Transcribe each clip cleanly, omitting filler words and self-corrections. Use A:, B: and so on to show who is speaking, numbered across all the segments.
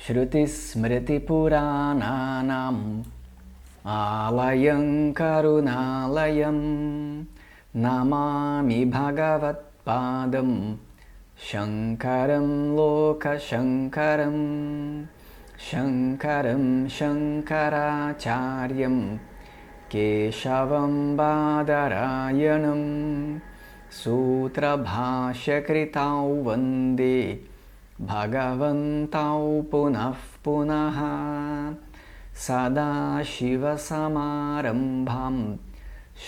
A: श्रुतिस्मृतिपुराणानाम् आलयं करुणालयं नमामि भगवत्पादं शङ्करं लोकशङ्करं शङ्करं शङ्कराचार्यं केशवं बादरायणं सूत्रभाष्यकृतौ वन्दे भगवन्तौ पुनः पुनः सदाशिवसमारम्भां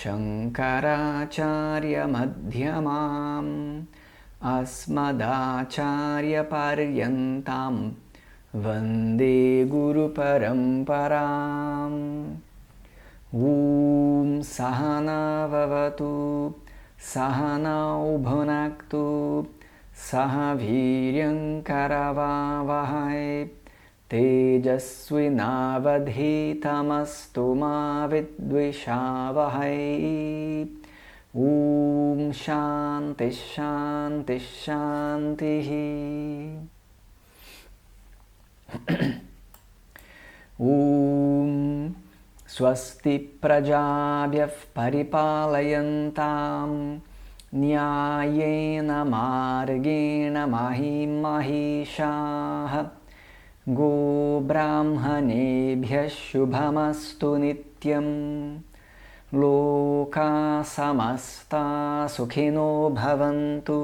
A: शङ्कराचार्यमध्यमाम् अस्मदाचार्यपर्यन्तां वन्दे गुरुपरम्पराम् ॐ सहना भवतु सहनौ भुनक्तु सह वीर्यं करवावहै तेजस्विनावधीतमस्तु मा विद्विषावहै ॐ शान्ति शान्ति शान्तिः। ॐ स्वस्ति प्रजाभ्यः परिपालयन्तां न्यायेन मार्गेण महीं महिषाः गोब्राह्मणेभ्यः शुभमस्तु नित्यं लोकाः समस्ताः सुखिनो भवन्तु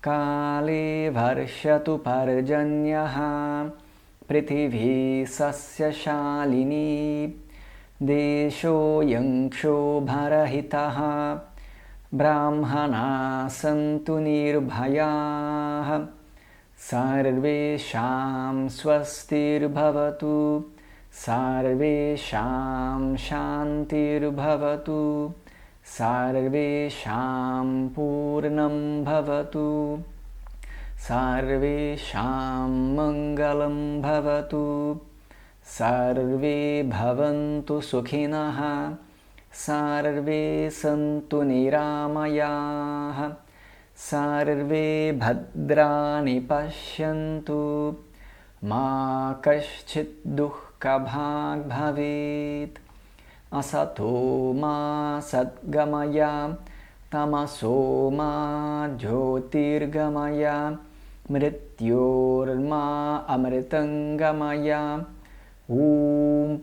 A: काले वर्षतु पर्जन्यः पृथिवी सस्यशालिनी देशोऽयं क्षोभरहितः ब्राह्मणाः सन्तु निर्भयाः सर्वेषां स्वस्तिर्भवतु सर्वेषां शान्तिर्भवतु सर्वेषां पूर्णं भवतु सर्वेषां मङ्गलं भवतु सर्वे भवन्तु सुखिनः सर्वे सन्तु निरामयाः सर्वे भद्राणि पश्यन्तु मा कश्चित् दुःखभाग् भवेत् असतो मा सद्गमय तमसो मा ज्योतिर्गमय मृत्योर्मा अमृतङ्गमय ॐ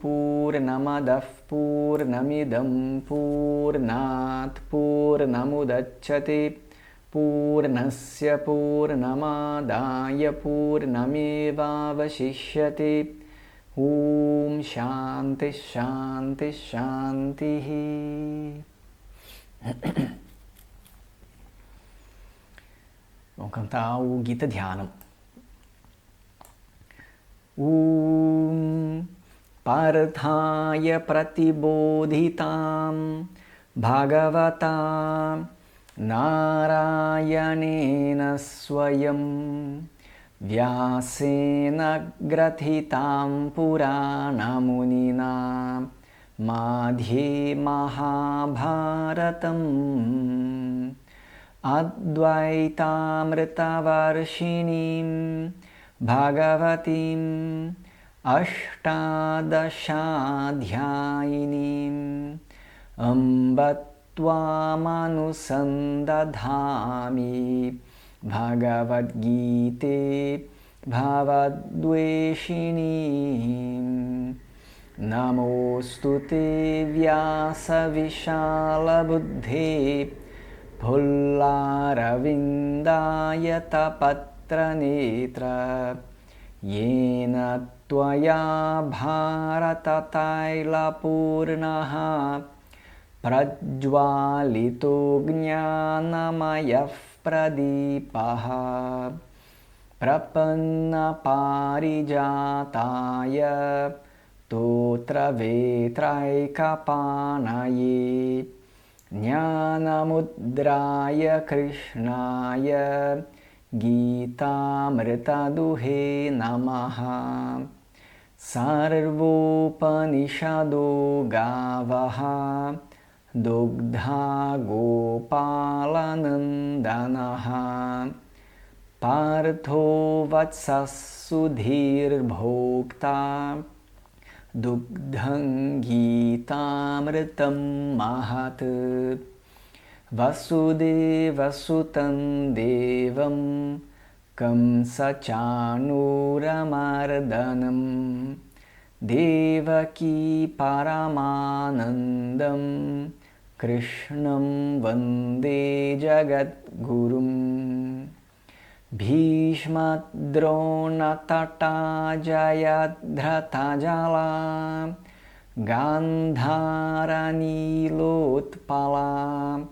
A: पूर्णमदः पूर्णमिदं पूर्णात् पूर्णमुदच्यते पूर्णस्य पूर्णमादाय पूर्णमेवावशिष्यते ॐ शान्ति शान्ति शान्तिः। Vamos cantar o Gita Dhyanam. Parthaya pratibodhitam bhagavata narayanena swayam vyasena grathitam puranamunina madhye mahabharatam advaitamritavarshiniim bhagavatim ashtadashadhyayiniim ambatvamanusandathami Bhagavad Gite Bhavadveshiniim Namostute Vyasa Vishala Buddhe Pullaravindaya Tapatra Netra Yena Tvaya Bharata Taila Purnaha Prajvalito Jnanamayah Pradipaha Prapanna Parijataya Totra Vetraikapanaye Jnanamudraya Krishnaya Gitamritaduhe Namaha Sarvopanishado Gavaha Dugdha Gopalanandanaha Partho vatsasudhir bhokta dugdham gitamritam mahat vasudevasutam devam kamsachanuramardanam devaki paramanandam krishnam vande jagadgurum Bhishmadrona Jayadratha Gandharanilotpala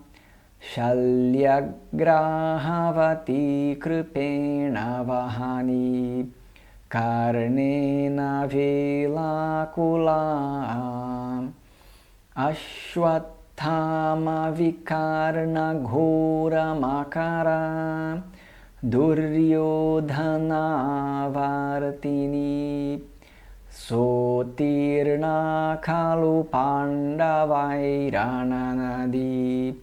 A: Shalyagrahavati Kripena Vahani Karnena Velakula Ashwathama Vikarna Ghora Makara Duryodhana Vartini Sotirna Khalu Pandavairananadi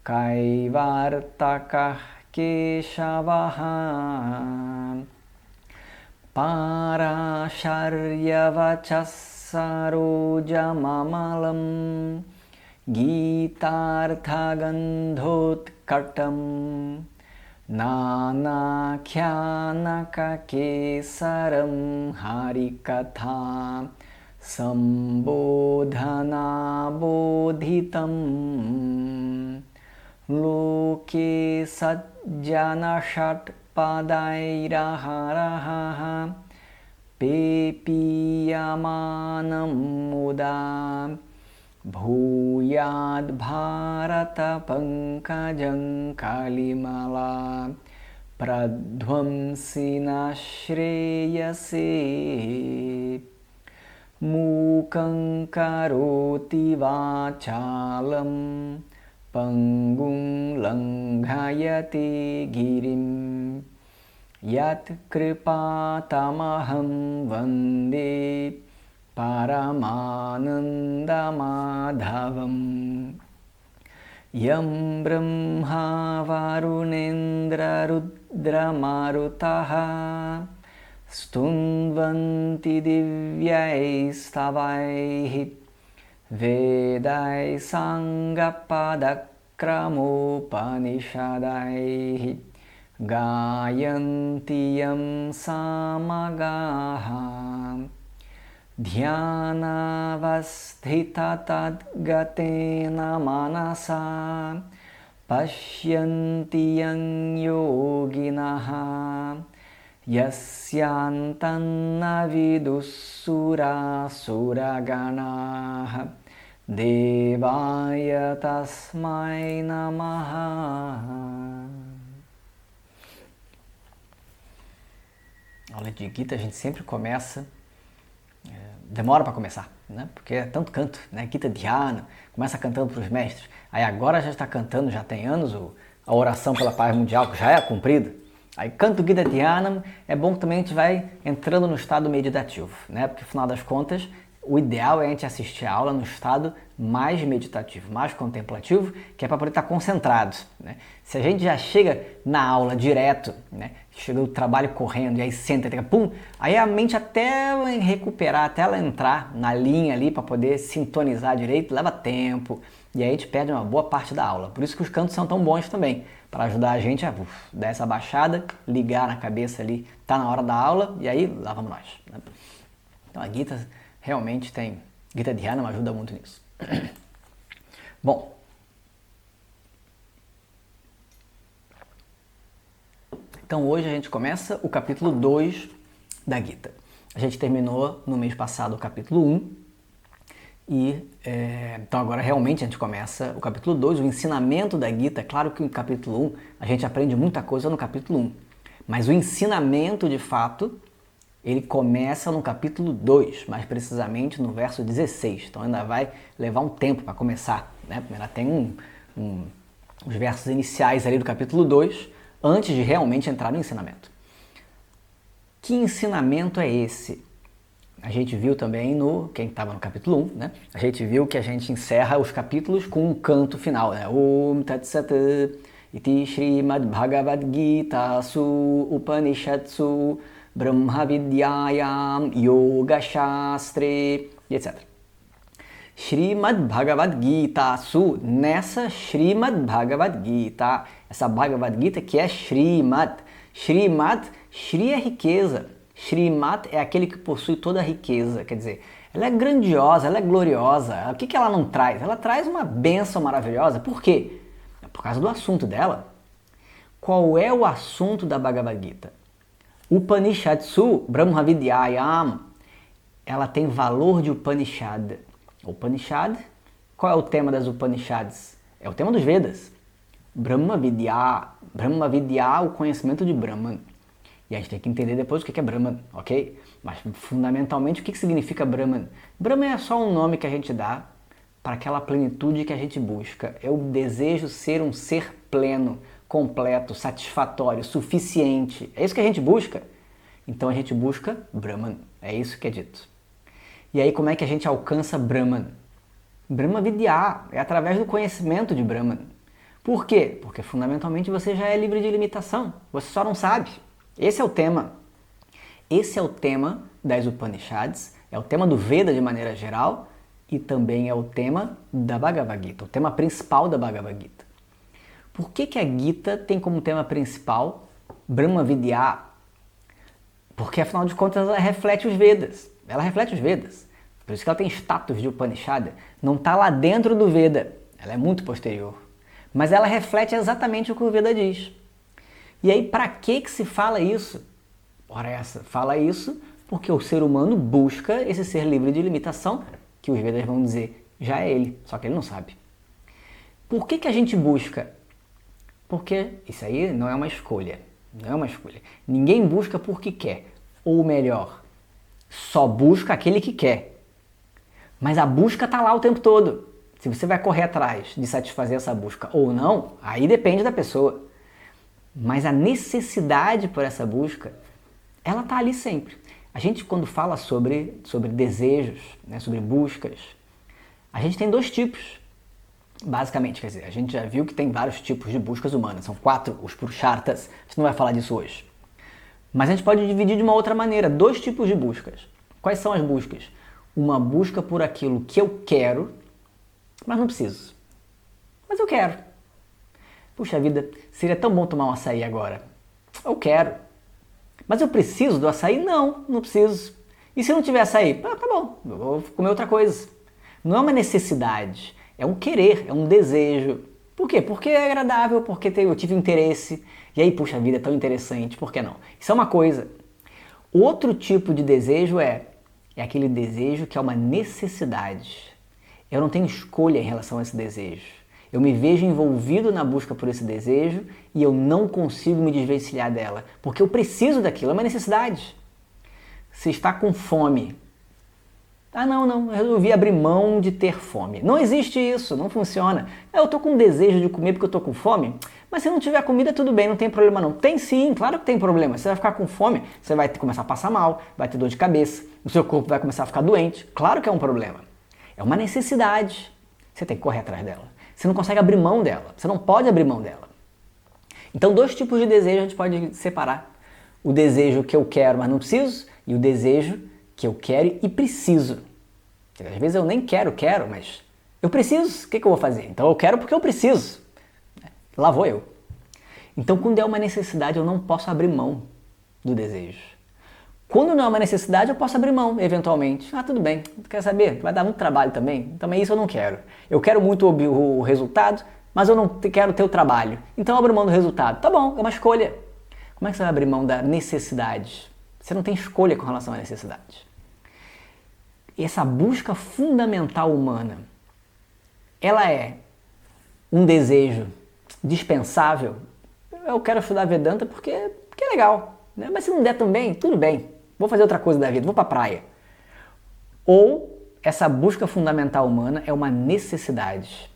A: Kaivartakah Keshavaha Parasharyavachasarojamamalam Gitarthagandhotkatam Nanakyanakakesaram harikatha Sambodhana bodhitam Loke sajjana shatpadairaharaha Pepiyamanam muda Bhuyad Bharata Pankajam Kalimala Pradhvamsina Shreyase Mukam Karoti Vachalam Pangum Langhayate Girim Yat Kripatamaham Vande Paramanandamadhavam Yam Brahma Varunendra Rudra Marutaha Stunvanti Divyai Stavaihi Vedai Sangapadakramopanishadaihi Gayanti Yam Samagaha Dhyanavasthita tadgatena manasa Pashyanti yang yoginaha Yasyantanna vidussura suraganaha Devaya tasmai namaha. Aula de Gita a gente sempre começa demora para começar, né? Porque é tanto canto, né? Gita Dhyana, começa cantando para os mestres, aí agora já está cantando, já tem anos, a oração pela paz mundial, que já é cumprida. Aí canta o Gita Dhyana, é bom que também a gente vai entrando no estado meditativo, né? Porque, afinal das contas, o ideal é a gente assistir a aula no estado mais meditativo, mais contemplativo, que é para poder estar concentrado, né? Se a gente já chega na aula direto, né? Chega do trabalho correndo e aí senta, pum, aí a mente até recuperar, até ela entrar na linha ali para poder sintonizar direito, leva tempo e aí a gente perde uma boa parte da aula. Por isso que os cantos são tão bons também, para ajudar a gente a dar essa baixada, ligar na cabeça ali, tá na hora da aula e aí lá vamos nós, né? Então a Gita realmente tem, Gita Dhyana me ajuda muito nisso. Bom, então hoje a gente começa o capítulo 2 da Gita. A gente terminou no mês passado o capítulo 1 e então agora realmente a gente começa o capítulo 2, o ensinamento da Gita. É claro que no capítulo 1 a gente aprende muita coisa no capítulo 1, mas o ensinamento de fato ele começa no capítulo 2, mais precisamente no verso 16, então ainda vai levar um tempo para começar, né? Ainda tem os versos iniciais ali do capítulo 2, antes de realmente entrar no ensinamento. Que ensinamento é esse? A gente viu também quem estava no capítulo 1, né? A gente viu que a gente encerra os capítulos com um canto final, né? Om Tat Sat. iti Srimad Bhagavad Gita Su Upanishatsu Brahma Vidyayam Yoga Shastre, etc. Srimad Bhagavad Gita Su, nessa Srimad Bhagavad Gita, essa Bhagavad Gita que é Srimad. Srimad, Shri é riqueza, Srimad é aquele que possui toda a riqueza, quer dizer, ela é grandiosa, ela é gloriosa. O que ela não traz? Ela traz uma bênção maravilhosa. Por quê? É por causa do assunto dela. Qual é o assunto da Bhagavad Gita? Upanishatsu Brahma Vidyayam. Ela tem valor de Upanishad. Upanishad, qual é o tema das Upanishads? É o tema dos Vedas. Brahma Vidya, o conhecimento de Brahman. E a gente tem que entender depois o que é Brahman, ok? Mas fundamentalmente o que significa Brahman? Brahman é só um nome que a gente dá para aquela plenitude que a gente busca. É o desejo ser um ser pleno, completo, satisfatório, suficiente. É isso que a gente busca. Então a gente busca Brahman. É isso que é dito. E aí como é que a gente alcança Brahman? Brahma Vidya é através do conhecimento de Brahman. Por quê? Porque fundamentalmente você já é livre de limitação. Você só não sabe. Esse é o tema. Esse é o tema das Upanishads, é o tema do Veda de maneira geral e também é o tema da Bhagavad Gita, o tema principal da Bhagavad Gita. Por que a Gita tem como tema principal Brahma Vidya? Porque afinal de contas ela reflete os Vedas. Ela reflete os Vedas. Por isso que ela tem status de Upanishad. Não está lá dentro do Veda. Ela é muito posterior. Mas ela reflete exatamente o que o Veda diz. E aí, para que se fala isso? Ora essa, fala isso porque o ser humano busca esse ser livre de limitação, que os Vedas vão dizer, já é ele, só que ele não sabe. Por que a gente busca? Porque isso aí não é uma escolha, não é uma escolha. Ninguém busca porque quer, ou melhor, só busca aquele que quer. Mas a busca está lá o tempo todo. Se você vai correr atrás de satisfazer essa busca ou não, aí depende da pessoa. Mas a necessidade por essa busca, ela está ali sempre. A gente, quando fala sobre desejos, né, sobre buscas, a gente tem dois tipos, basicamente. Quer dizer, a gente já viu que tem vários tipos de buscas humanas. São 4, os Purusharthas. A gente não vai falar disso hoje. Mas a gente pode dividir de uma outra maneira, 2 tipos de buscas. Quais são as buscas? Uma busca por aquilo que eu quero, mas não preciso. Mas eu quero. Puxa vida, seria tão bom tomar um açaí agora. Eu quero. Mas eu preciso do açaí? Não, não preciso. E se não tiver açaí? Ah, tá bom, eu vou comer outra coisa. Não é uma necessidade, é um querer, é um desejo. Por quê? Porque é agradável, porque eu tive interesse. E aí, puxa vida, é tão interessante, por que não? Isso é uma coisa. Outro tipo de desejo é aquele desejo que é uma necessidade. Eu não tenho escolha em relação a esse desejo. Eu me vejo envolvido na busca por esse desejo e eu não consigo me desvencilhar dela, porque eu preciso daquilo, é uma necessidade. Você está com fome. Ah, não, eu resolvi abrir mão de ter fome. Não existe isso, não funciona. Eu estou com desejo de comer porque eu estou com fome, mas se não tiver comida, tudo bem, não tem problema não. Tem sim, claro que tem problema. Você vai ficar com fome, você vai começar a passar mal, vai ter dor de cabeça, o seu corpo vai começar a ficar doente. Claro que é um problema. É uma necessidade. Você tem que correr atrás dela. Você não consegue abrir mão dela. Você não pode abrir mão dela. Então, 2 tipos de desejo a gente pode separar. O desejo que eu quero, mas não preciso, e o desejo que eu quero e preciso. Às vezes eu nem quero, mas eu preciso. O que eu vou fazer? Então eu quero porque eu preciso. Lá vou eu. Então, quando é uma necessidade, eu não posso abrir mão do desejo. Quando não é uma necessidade, eu posso abrir mão, eventualmente. Ah, tudo bem, quer saber? Vai dar muito trabalho também. Também isso eu não quero. Eu quero muito o resultado, mas eu não quero ter o trabalho. Então eu abro mão do resultado. Tá bom, é uma escolha. Como é que você vai abrir mão da necessidade? Você não tem escolha com relação à necessidade. Essa busca fundamental humana, ela é um desejo dispensável. Eu quero estudar Vedanta porque é legal, né? Mas se não der também, tudo bem. Vou fazer outra coisa da vida, vou para a praia. Ou essa busca fundamental humana é uma necessidade.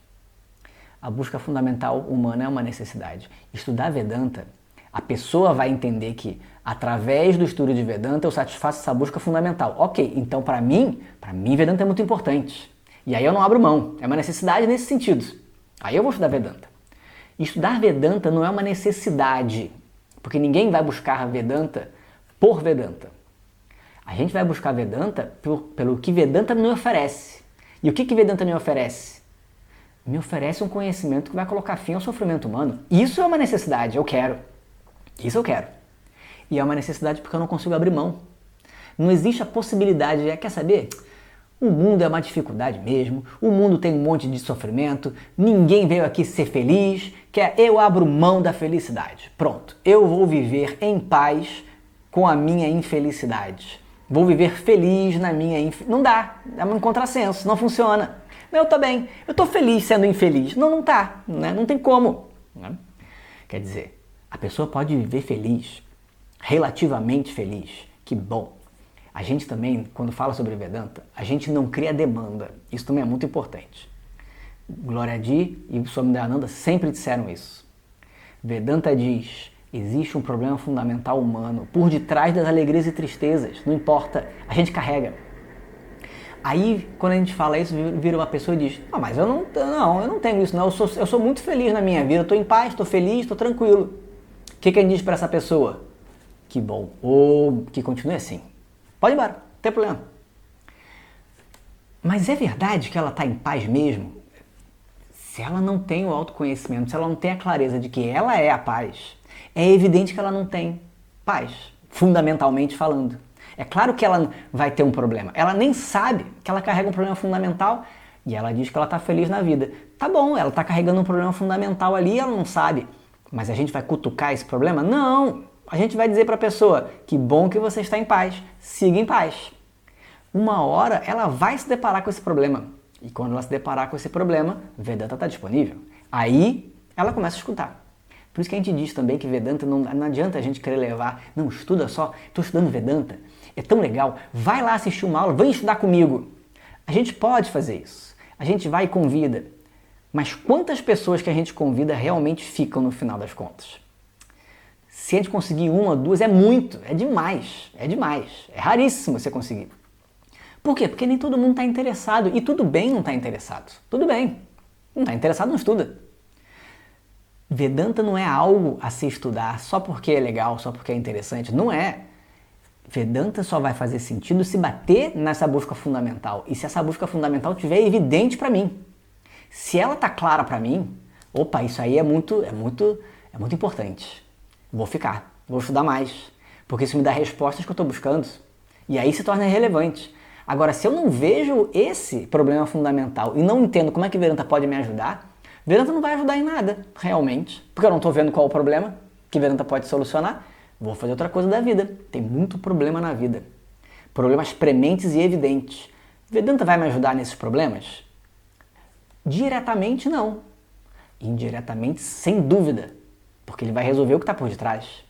A: A busca fundamental humana é uma necessidade. Estudar Vedanta, a pessoa vai entender que através do estudo de Vedanta eu satisfaço essa busca fundamental. Ok, então para mim Vedanta é muito importante. E aí eu não abro mão, é uma necessidade nesse sentido. Aí eu vou estudar Vedanta. Estudar Vedanta não é uma necessidade, porque ninguém vai buscar Vedanta por Vedanta. A gente vai buscar Vedanta pelo que Vedanta me oferece. E o que Vedanta me oferece? Me oferece um conhecimento que vai colocar fim ao sofrimento humano. Isso é uma necessidade, eu quero. Isso eu quero. E é uma necessidade porque eu não consigo abrir mão. Não existe a possibilidade de, quer saber? O mundo é uma dificuldade mesmo, o mundo tem um monte de sofrimento, ninguém veio aqui ser feliz, eu abro mão da felicidade. Pronto, eu vou viver em paz com a minha infelicidade. Vou viver feliz na minha infelicidade. Não dá, é um contrassenso, não funciona. Não, eu tô bem, eu tô feliz sendo infeliz. Não, não tá, né? Não tem como. Né? Quer dizer, a pessoa pode viver feliz, relativamente feliz, que bom. A gente também, quando fala sobre Vedanta, a gente não cria demanda. Isso também é muito importante. Glória a Di e Swami Dayananda sempre disseram isso. Vedanta diz, existe um problema fundamental humano por detrás das alegrias e tristezas. Não importa, a gente carrega. Aí, quando a gente fala isso, vira uma pessoa e diz, mas eu não tenho isso não, eu sou muito feliz na minha vida, eu estou em paz, estou feliz, estou tranquilo. O que a gente diz para essa pessoa? Que bom, ou que continue assim. Pode ir embora, não tem problema. Mas é verdade que ela está em paz mesmo? Se ela não tem o autoconhecimento, se ela não tem a clareza de que ela é a paz, é evidente que ela não tem paz, fundamentalmente falando. É claro que ela vai ter um problema. Ela nem sabe que ela carrega um problema fundamental e ela diz que ela está feliz na vida. Tá bom, ela está carregando um problema fundamental ali e ela não sabe. Mas a gente vai cutucar esse problema? Não! A gente vai dizer para a pessoa, que bom que você está em paz, siga em paz. Uma hora ela vai se deparar com esse problema. E quando ela se deparar com esse problema, Vedanta está disponível. Aí ela começa a escutar. Por isso que a gente diz também que Vedanta não adianta a gente querer levar, não, estuda só, estou estudando Vedanta, é tão legal, vai lá assistir uma aula, vem estudar comigo. A gente pode fazer isso, a gente vai e convida, mas quantas pessoas que a gente convida realmente ficam no final das contas? Se a gente conseguir uma, duas, é muito, é demais, é raríssimo você conseguir. Por quê? Porque nem todo mundo está interessado, e tudo bem não estar interessado, tudo bem, não está interessado, não estuda. Vedanta não é algo a se estudar só porque é legal, só porque é interessante. Não é. Vedanta só vai fazer sentido se bater nessa busca fundamental. E se essa busca fundamental estiver evidente para mim. Se ela está clara para mim, opa, isso aí é muito importante. Vou ficar, vou estudar mais. Porque isso me dá respostas que eu estou buscando. E aí se torna relevante. Agora, se eu não vejo esse problema fundamental e não entendo como é que Vedanta pode me ajudar, Vedanta não vai ajudar em nada, realmente, porque eu não estou vendo qual é o problema que Vedanta pode solucionar, vou fazer outra coisa da vida. Tem muito problema na vida, problemas prementes e evidentes. Vedanta vai me ajudar nesses problemas? Diretamente não, indiretamente sem dúvida, porque ele vai resolver o que está por detrás.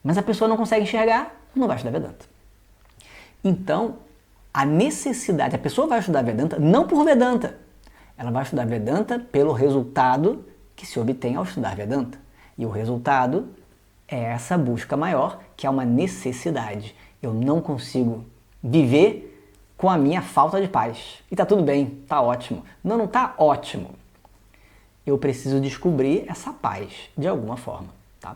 A: Mas a pessoa não consegue enxergar, não vai estudar Vedanta. Então, a necessidade, a pessoa vai estudar Vedanta não por Vedanta, ela vai estudar Vedanta pelo resultado que se obtém ao estudar Vedanta. E o resultado é essa busca maior, que é uma necessidade. Eu não consigo viver com a minha falta de paz. E tá tudo bem, tá ótimo. Não, não tá ótimo. Eu preciso descobrir essa paz de alguma forma. Tá?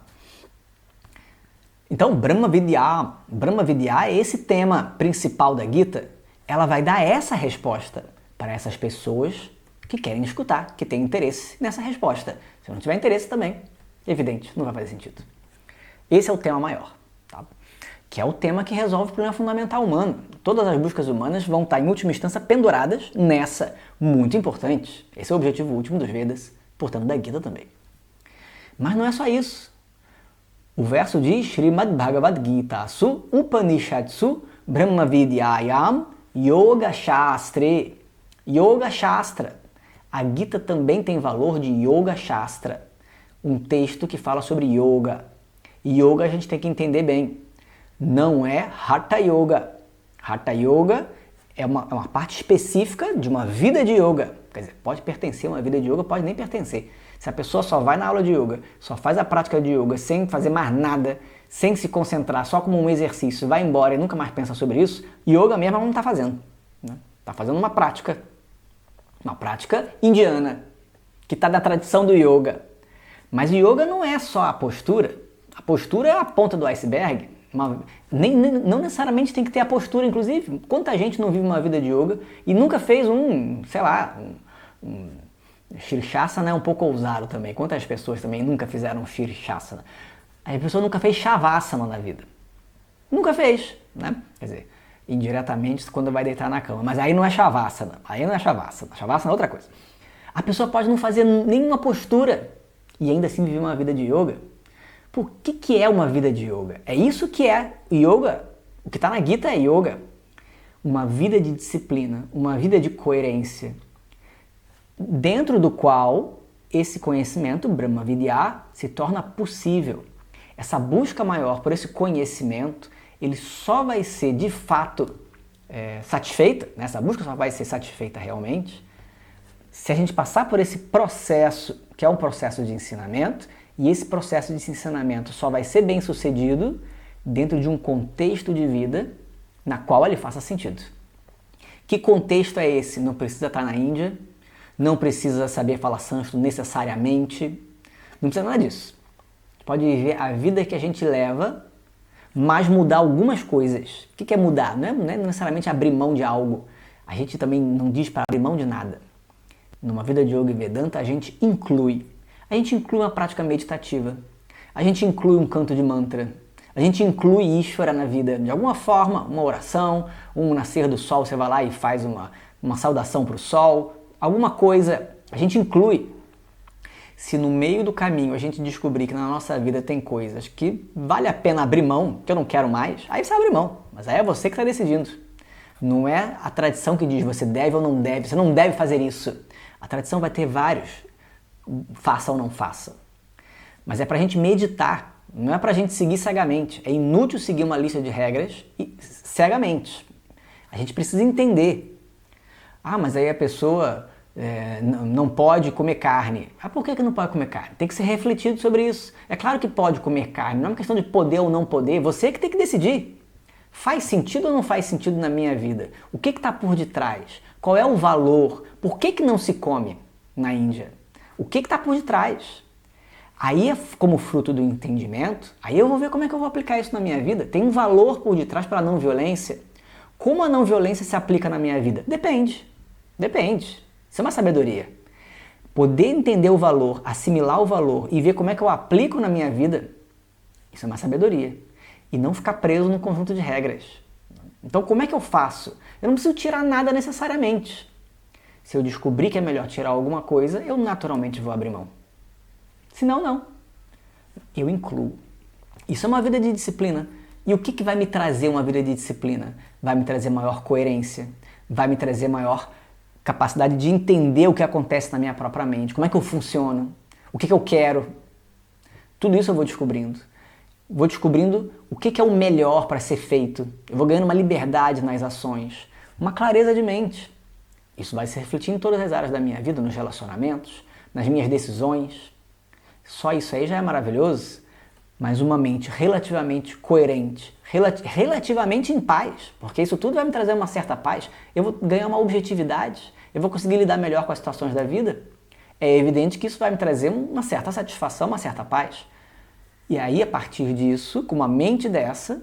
A: Então, Brahma Vidya é esse tema principal da Gita. Ela vai dar essa resposta para essas pessoas que querem escutar, que têm interesse nessa resposta. Se não tiver interesse também, evidente, não vai fazer sentido. Esse é o tema maior, tá? Que é o tema que resolve o problema fundamental humano. Todas as buscas humanas vão estar, em última instância, penduradas nessa, muito importante. Esse é o objetivo último dos Vedas, portanto da Gita também. Mas não é só isso. O verso diz, Srimad Bhagavad Gita Su Upanishadsu Brahma Vidyayam Yoga Shastre. Yoga Shastra. A Gita também tem valor de Yoga Shastra, um texto que fala sobre yoga. Yoga a gente tem que entender bem, não é Hatha Yoga. Hatha Yoga é uma parte específica de uma vida de yoga. Quer dizer, pode pertencer a uma vida de yoga, pode nem pertencer. Se a pessoa só vai na aula de yoga, só faz a prática de yoga sem fazer mais nada, sem se concentrar, só como um exercício, vai embora e nunca mais pensa sobre isso, yoga mesmo ela não está fazendo. Está fazendo uma prática indiana, que está da tradição do yoga. Mas yoga não é só a postura. A postura é a ponta do iceberg. Não necessariamente tem que ter a postura, inclusive. Quanta gente não vive uma vida de yoga e nunca fez um Shirshasana é um pouco ousado também. Quantas pessoas também nunca fizeram Shirshasana? A pessoa nunca fez Shavasana na vida. Nunca fez, né? Quer dizer, indiretamente quando vai deitar na cama. Mas aí não é Shavasana. Aí não é Shavasana. Shavasana é outra coisa. A pessoa pode não fazer nenhuma postura e ainda assim viver uma vida de yoga. Por que é uma vida de yoga? É isso que é yoga. O que está na Gita é yoga. Uma vida de disciplina, uma vida de coerência, dentro do qual esse conhecimento, Brahma Vidya, se torna possível. Essa busca maior por esse conhecimento, ele só vai ser de fato satisfeita, né? Essa busca só vai ser satisfeita realmente, se a gente passar por esse processo, que é um processo de ensinamento, e esse processo de ensinamento só vai ser bem sucedido dentro de um contexto de vida na qual ele faça sentido. Que contexto é esse? Não precisa estar na Índia, não precisa saber falar sânscrito necessariamente, não precisa nada disso. Pode viver a vida que a gente leva, mas mudar algumas coisas. O que é mudar? Não é necessariamente abrir mão de algo. A gente também não diz para abrir mão de nada. Numa vida de Yoga e Vedanta, a gente inclui. A gente inclui uma prática meditativa. A gente inclui um canto de mantra. A gente inclui Ishvara na vida. De alguma forma, uma oração, um nascer do sol, você vai lá e faz uma saudação para o sol. Alguma coisa, a gente inclui. Se no meio do caminho a gente descobrir que na nossa vida tem coisas que vale a pena abrir mão, que eu não quero mais, aí você abre mão. Mas aí é você que está decidindo. Não é a tradição que diz você deve ou não deve, você não deve fazer isso. A tradição vai ter vários, faça ou não faça. Mas é para a gente meditar, não é para a gente seguir cegamente. É inútil seguir uma lista de regras cegamente. A gente precisa entender. Ah, mas aí a pessoa não pode comer carne. Ah, por que não pode comer carne? Tem que ser refletido sobre isso. É claro que pode comer carne, não é uma questão de poder ou não poder, você que tem que decidir. Faz sentido ou não faz sentido na minha vida? O que está por detrás? Qual é o valor? Por que não se come na Índia? O que está por detrás? Aí, como fruto do entendimento, aí eu vou ver como é que eu vou aplicar isso na minha vida. Tem um valor por detrás para a não violência. Como a não violência se aplica na minha vida? Depende. Depende. Isso é uma sabedoria. Poder entender o valor, assimilar o valor e ver como é que eu aplico na minha vida, isso é uma sabedoria. E não ficar preso num conjunto de regras. Então, como é que eu faço? Eu não preciso tirar nada necessariamente. Se eu descobrir que é melhor tirar alguma coisa, eu naturalmente vou abrir mão. Se não, não. Eu incluo. Isso é uma vida de disciplina. E o que vai me trazer uma vida de disciplina? Vai me trazer maior coerência, vai me trazer maior capacidade de entender o que acontece na minha própria mente, como é que eu funciono, o que eu quero. Tudo isso eu vou descobrindo. Vou descobrindo o que é o melhor para ser feito. Eu vou ganhando uma liberdade nas ações, uma clareza de mente. Isso vai se refletir em todas as áreas da minha vida, nos relacionamentos, nas minhas decisões. Só isso aí já é maravilhoso, mas uma mente relativamente coerente, relativamente em paz, porque isso tudo vai me trazer uma certa paz, eu vou ganhar uma objetividade, eu vou conseguir lidar melhor com as situações da vida. É evidente que isso vai me trazer uma certa satisfação, uma certa paz. E aí, a partir disso, com uma mente dessa,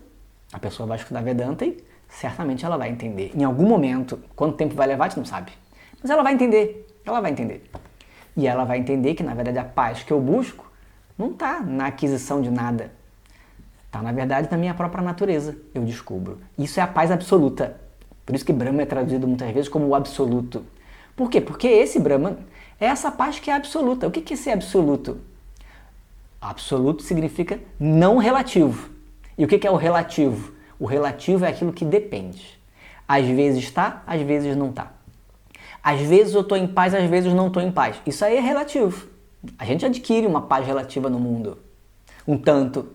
A: a pessoa vai estudar Vedanta e certamente ela vai entender. Em algum momento, quanto tempo vai levar, a gente não sabe. Mas ela vai entender, ela vai entender. E ela vai entender que, na verdade, a paz que eu busco não está na aquisição de nada. Está, na verdade, na minha própria natureza, eu descubro. Isso é a paz absoluta. Por isso que Brahma é traduzido muitas vezes como o absoluto. Por quê? Porque esse Brahma é essa paz que é absoluta. O que é esse absoluto? Absoluto significa não relativo. E o que é o relativo? O relativo é aquilo que depende. Às vezes está, às vezes não está. Às vezes eu estou em paz, às vezes não estou em paz. Isso aí é relativo. A gente adquire uma paz relativa no mundo. Um tanto.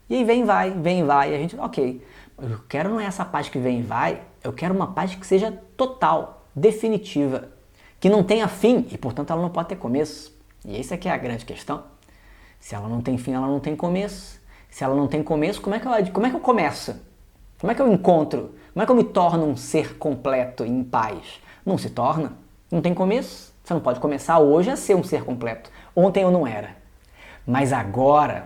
A: E aí vem e vai. E a gente, ok. Mas eu quero não é essa paz que vem e vai. Eu quero uma paz que seja total, definitiva. Que não tenha fim e, portanto, ela não pode ter começo. E essa aqui é a grande questão. Se ela não tem fim, ela não tem começo. Se ela não tem começo, como é que eu começo? Como é que eu encontro? Como é que eu me torno um ser completo em paz? Não se torna. Não tem começo. Você não pode começar hoje a ser um ser completo. Ontem eu não era. Mas agora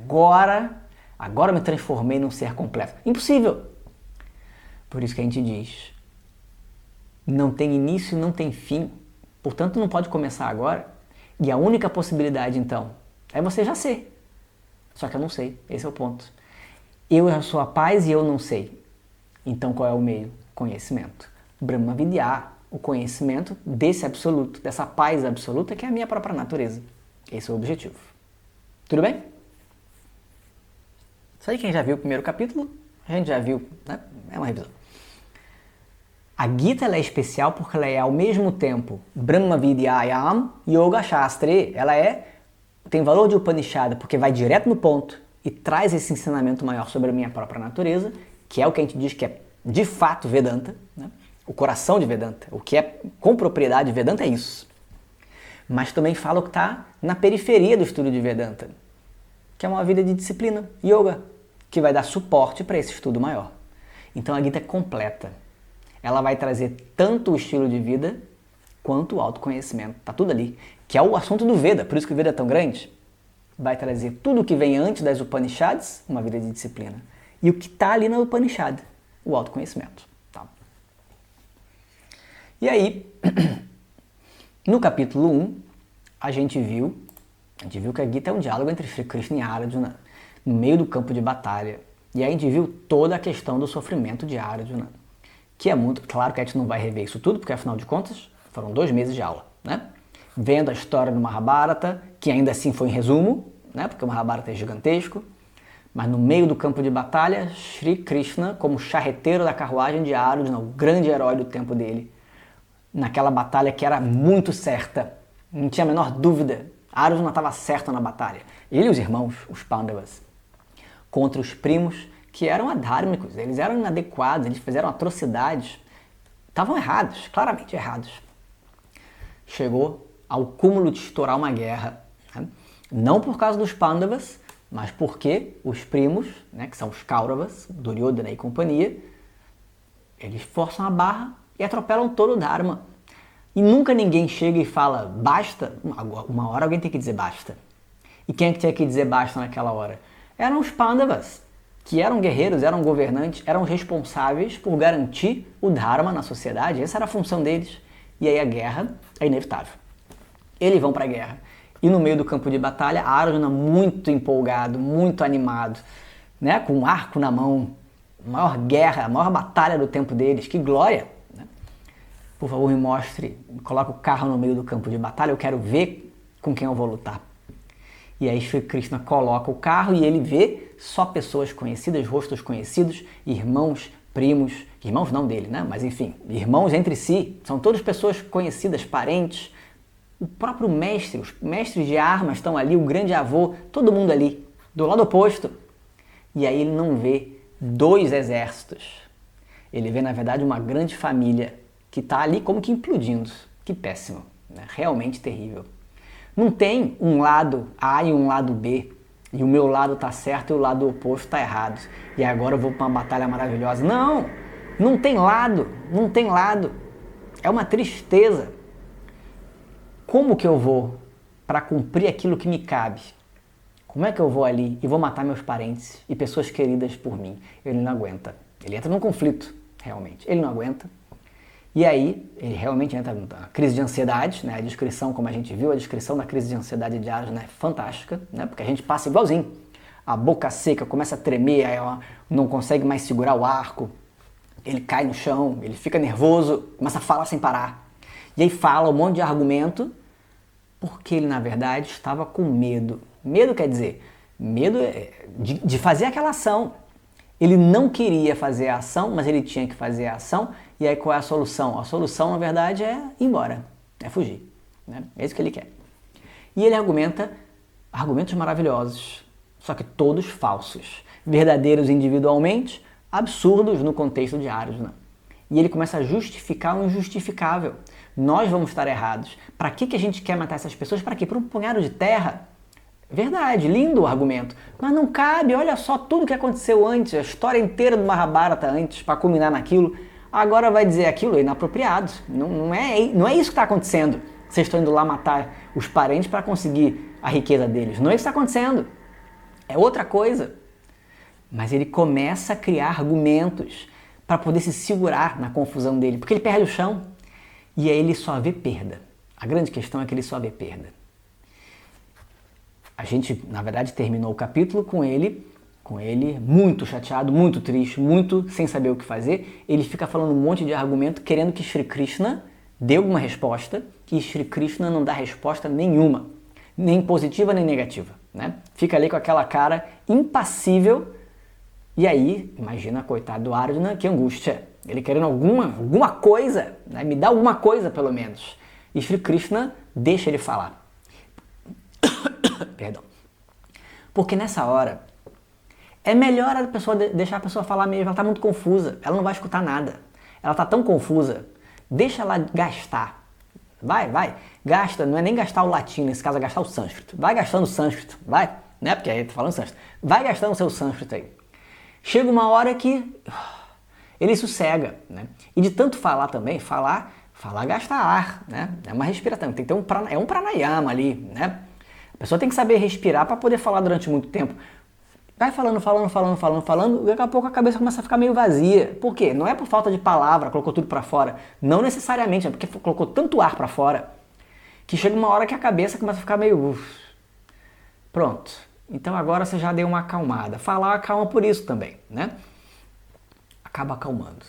A: eu me transformei num ser completo. Impossível! Por isso que a gente diz, não tem início, não tem fim, portanto não pode começar agora. E a única possibilidade então é você já ser. Só que eu não sei, esse é o ponto. Eu já sou a paz e eu não sei. Então qual é o meio? Conhecimento. Brahma Vidya, o conhecimento desse absoluto, dessa paz absoluta que é a minha própria natureza. Esse é o objetivo. Tudo bem? Isso aí quem já viu o primeiro capítulo, a gente já viu, né? É uma revisão. A Gita ela é especial porque ela é ao mesmo tempo Brahma Vidyayam Yoga Shastri. Ela tem valor de Upanishad porque vai direto no ponto e traz esse ensinamento maior sobre a minha própria natureza, que é o que a gente diz que é de fato Vedanta, né? O coração de Vedanta, o que é com propriedade Vedanta é isso. Mas também fala o que está na periferia do estudo de Vedanta, que é uma vida de disciplina, yoga, que vai dar suporte para esse estudo maior. Então a Gita é completa. Ela vai trazer tanto o estilo de vida quanto o autoconhecimento. Tá tudo ali. Que é o assunto do Veda, por isso que o Veda é tão grande. Vai trazer tudo o que vem antes das Upanishads, uma vida de disciplina, e o que está ali na Upanishad, o autoconhecimento. Tá? E aí, no capítulo 1, a gente viu que a Gita é um diálogo entre Sri Krishna e Arjuna, no meio do campo de batalha. E aí a gente viu toda a questão do sofrimento de Arjuna, que é muito... Claro que a gente não vai rever isso tudo, porque afinal de contas, foram 2 meses de aula, né? Vendo a história do Mahabharata, que ainda assim foi em resumo, né? Porque o Mahabharata é gigantesco, mas no meio do campo de batalha, Sri Krishna, como charreteiro da carruagem de Arjuna, o grande herói do tempo dele, naquela batalha que era muito certa, não tinha a menor dúvida, Arjuna estava certo na batalha. Ele e os irmãos, os Pandavas, contra os primos que eram adhármicos, eles eram inadequados, eles fizeram atrocidades, estavam errados, claramente errados. Chegou ao cúmulo de estourar uma guerra, né? Não por causa dos Pandavas, mas porque os primos, né, que são os Kauravas, Duryodhana e companhia, eles forçam a barra e atropelam todo o Dharma. E nunca ninguém chega e fala, basta, uma hora alguém tem que dizer basta. E quem é que tinha que dizer basta naquela hora? Eram os Pandavas, que eram guerreiros, eram governantes, eram responsáveis por garantir o Dharma na sociedade. Essa era a função deles. E aí a guerra é inevitável. Eles vão para a guerra. E no meio do campo de batalha, Arjuna muito empolgado, muito animado, né? Com um arco na mão. A maior guerra, a maior batalha do tempo deles. Que glória! Né? Por favor, me mostre, coloque o carro no meio do campo de batalha, eu quero ver com quem eu vou lutar. E aí Sri Krishna coloca o carro e ele vê só pessoas conhecidas, rostos conhecidos, irmãos, primos, irmãos não dele, né? Mas enfim, irmãos entre si, são todas pessoas conhecidas, parentes. O próprio mestre, os mestres de armas estão ali, o grande avô, todo mundo ali, do lado oposto. E aí ele não vê 2 exércitos. Ele vê, na verdade, uma grande família que está ali como que implodindo. Que péssimo, né? Realmente terrível. Não tem um lado A e um lado B, e o meu lado está certo e o lado oposto está errado. E agora eu vou para uma batalha maravilhosa. Não! Não tem lado, não tem lado. É uma tristeza. Como que eu vou para cumprir aquilo que me cabe? Como é que eu vou ali e vou matar meus parentes e pessoas queridas por mim? Ele não aguenta. Ele entra num conflito, realmente. Ele não aguenta. E aí, ele realmente entra na crise de ansiedade, né? A descrição, como a gente viu, a descrição da crise de ansiedade de Arjuna é fantástica, né? Porque a gente passa igualzinho. A boca seca, começa a tremer, aí não consegue mais segurar o arco, ele cai no chão, ele fica nervoso, começa a falar sem parar. E aí fala um monte de argumento, porque ele, na verdade, estava com medo. Medo quer dizer, medo de fazer aquela ação. Ele não queria fazer a ação, mas ele tinha que fazer a ação. E aí qual é a solução? A solução, na verdade, é ir embora, é fugir. Né? É isso que ele quer. E ele argumenta argumentos maravilhosos, só que todos falsos. Verdadeiros individualmente, absurdos no contexto de Arjuna. E ele começa a justificar o injustificável. Nós vamos estar errados. Para que a gente quer matar essas pessoas? Para quê? Para um punhado de terra? Verdade, lindo o argumento. Mas não cabe, olha só tudo que aconteceu antes, a história inteira do Mahabharata antes, para culminar naquilo. Agora vai dizer aquilo, é inapropriado. Não é isso que está acontecendo. Vocês estão indo lá matar os parentes para conseguir a riqueza deles. Não é isso que está acontecendo. É outra coisa. Mas ele começa a criar argumentos para poder se segurar na confusão dele, porque ele perde o chão. E aí ele só vê perda. A grande questão é que ele só vê perda. A gente, na verdade, terminou o capítulo com ele muito chateado, muito triste, muito sem saber o que fazer. Ele fica falando um monte de argumento, querendo que Shri Krishna dê alguma resposta, e Shri Krishna não dá resposta nenhuma, nem positiva nem negativa, né? Fica ali com aquela cara impassível, e aí, imagina, coitado do Arjuna, que angústia. Ele querendo alguma coisa, né? Me dá alguma coisa pelo menos. E Shri Krishna deixa ele falar. Perdão. Porque nessa hora, é melhor a pessoa deixar a pessoa falar mesmo, ela está muito confusa, ela não vai escutar nada. Ela está tão confusa, deixa ela gastar. Vai, gasta, não é nem gastar o latim, nesse caso é gastar o sânscrito. Vai gastando o sânscrito, vai, né? Porque aí tá falando sânscrito. Vai gastando o seu sânscrito aí. Chega uma hora que ele sossega, né? E de tanto falar também, falar gasta ar, né? É uma respiração, tem que ter um pranayama ali, né? A pessoa tem que saber respirar para poder falar durante muito tempo. Vai falando, e daqui a pouco a cabeça começa a ficar meio vazia. Por quê? Não é por falta de palavra, colocou tudo para fora. Não necessariamente, é porque colocou tanto ar para fora que chega uma hora que a cabeça começa a ficar meio... Pronto. Então agora você já deu uma acalmada. Falar acalma por isso também, né? Acaba acalmando.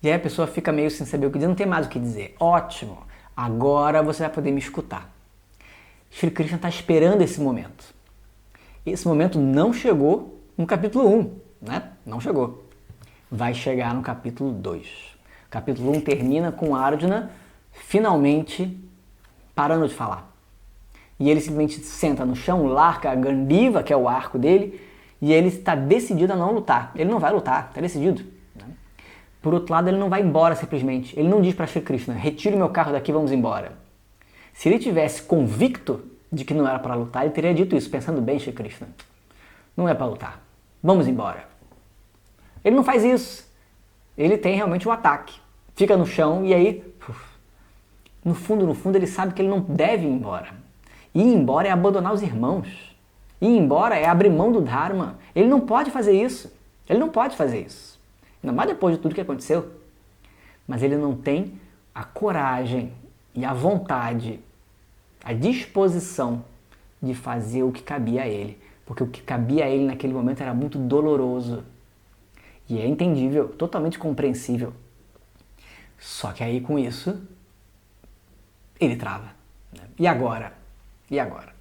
A: E aí a pessoa fica meio sem saber o que dizer, não tem mais o que dizer. Ótimo, agora você vai poder me escutar. Shri Krishna está esperando esse momento. Esse momento não chegou no capítulo 1, né? Não chegou. Vai chegar no capítulo 2. O capítulo 1 termina com Arjuna finalmente parando de falar. E ele simplesmente senta no chão, larga a Gandiva, que é o arco dele, e ele está decidido a não lutar. Ele não vai lutar, está decidido. Né? Por outro lado, ele não vai embora simplesmente. Ele não diz para Shri Krishna, retire meu carro daqui, vamos embora. Se ele tivesse convicto de que não era para lutar, ele teria dito isso, pensando bem, Shri Krishna. Não é para lutar. Vamos embora. Ele não faz isso. Ele tem realmente um ataque. Fica no chão e aí, no fundo, ele sabe que ele não deve ir embora. Ir embora é abandonar os irmãos. Ir embora é abrir mão do Dharma. Ele não pode fazer isso. Ele não pode fazer isso. Ainda mais depois de tudo que aconteceu. Mas ele não tem a coragem e a vontade, a disposição de fazer o que cabia a ele. Porque o que cabia a ele naquele momento era muito doloroso. E é entendível, totalmente compreensível. Só que aí com isso, ele trava. Né? E agora? E agora?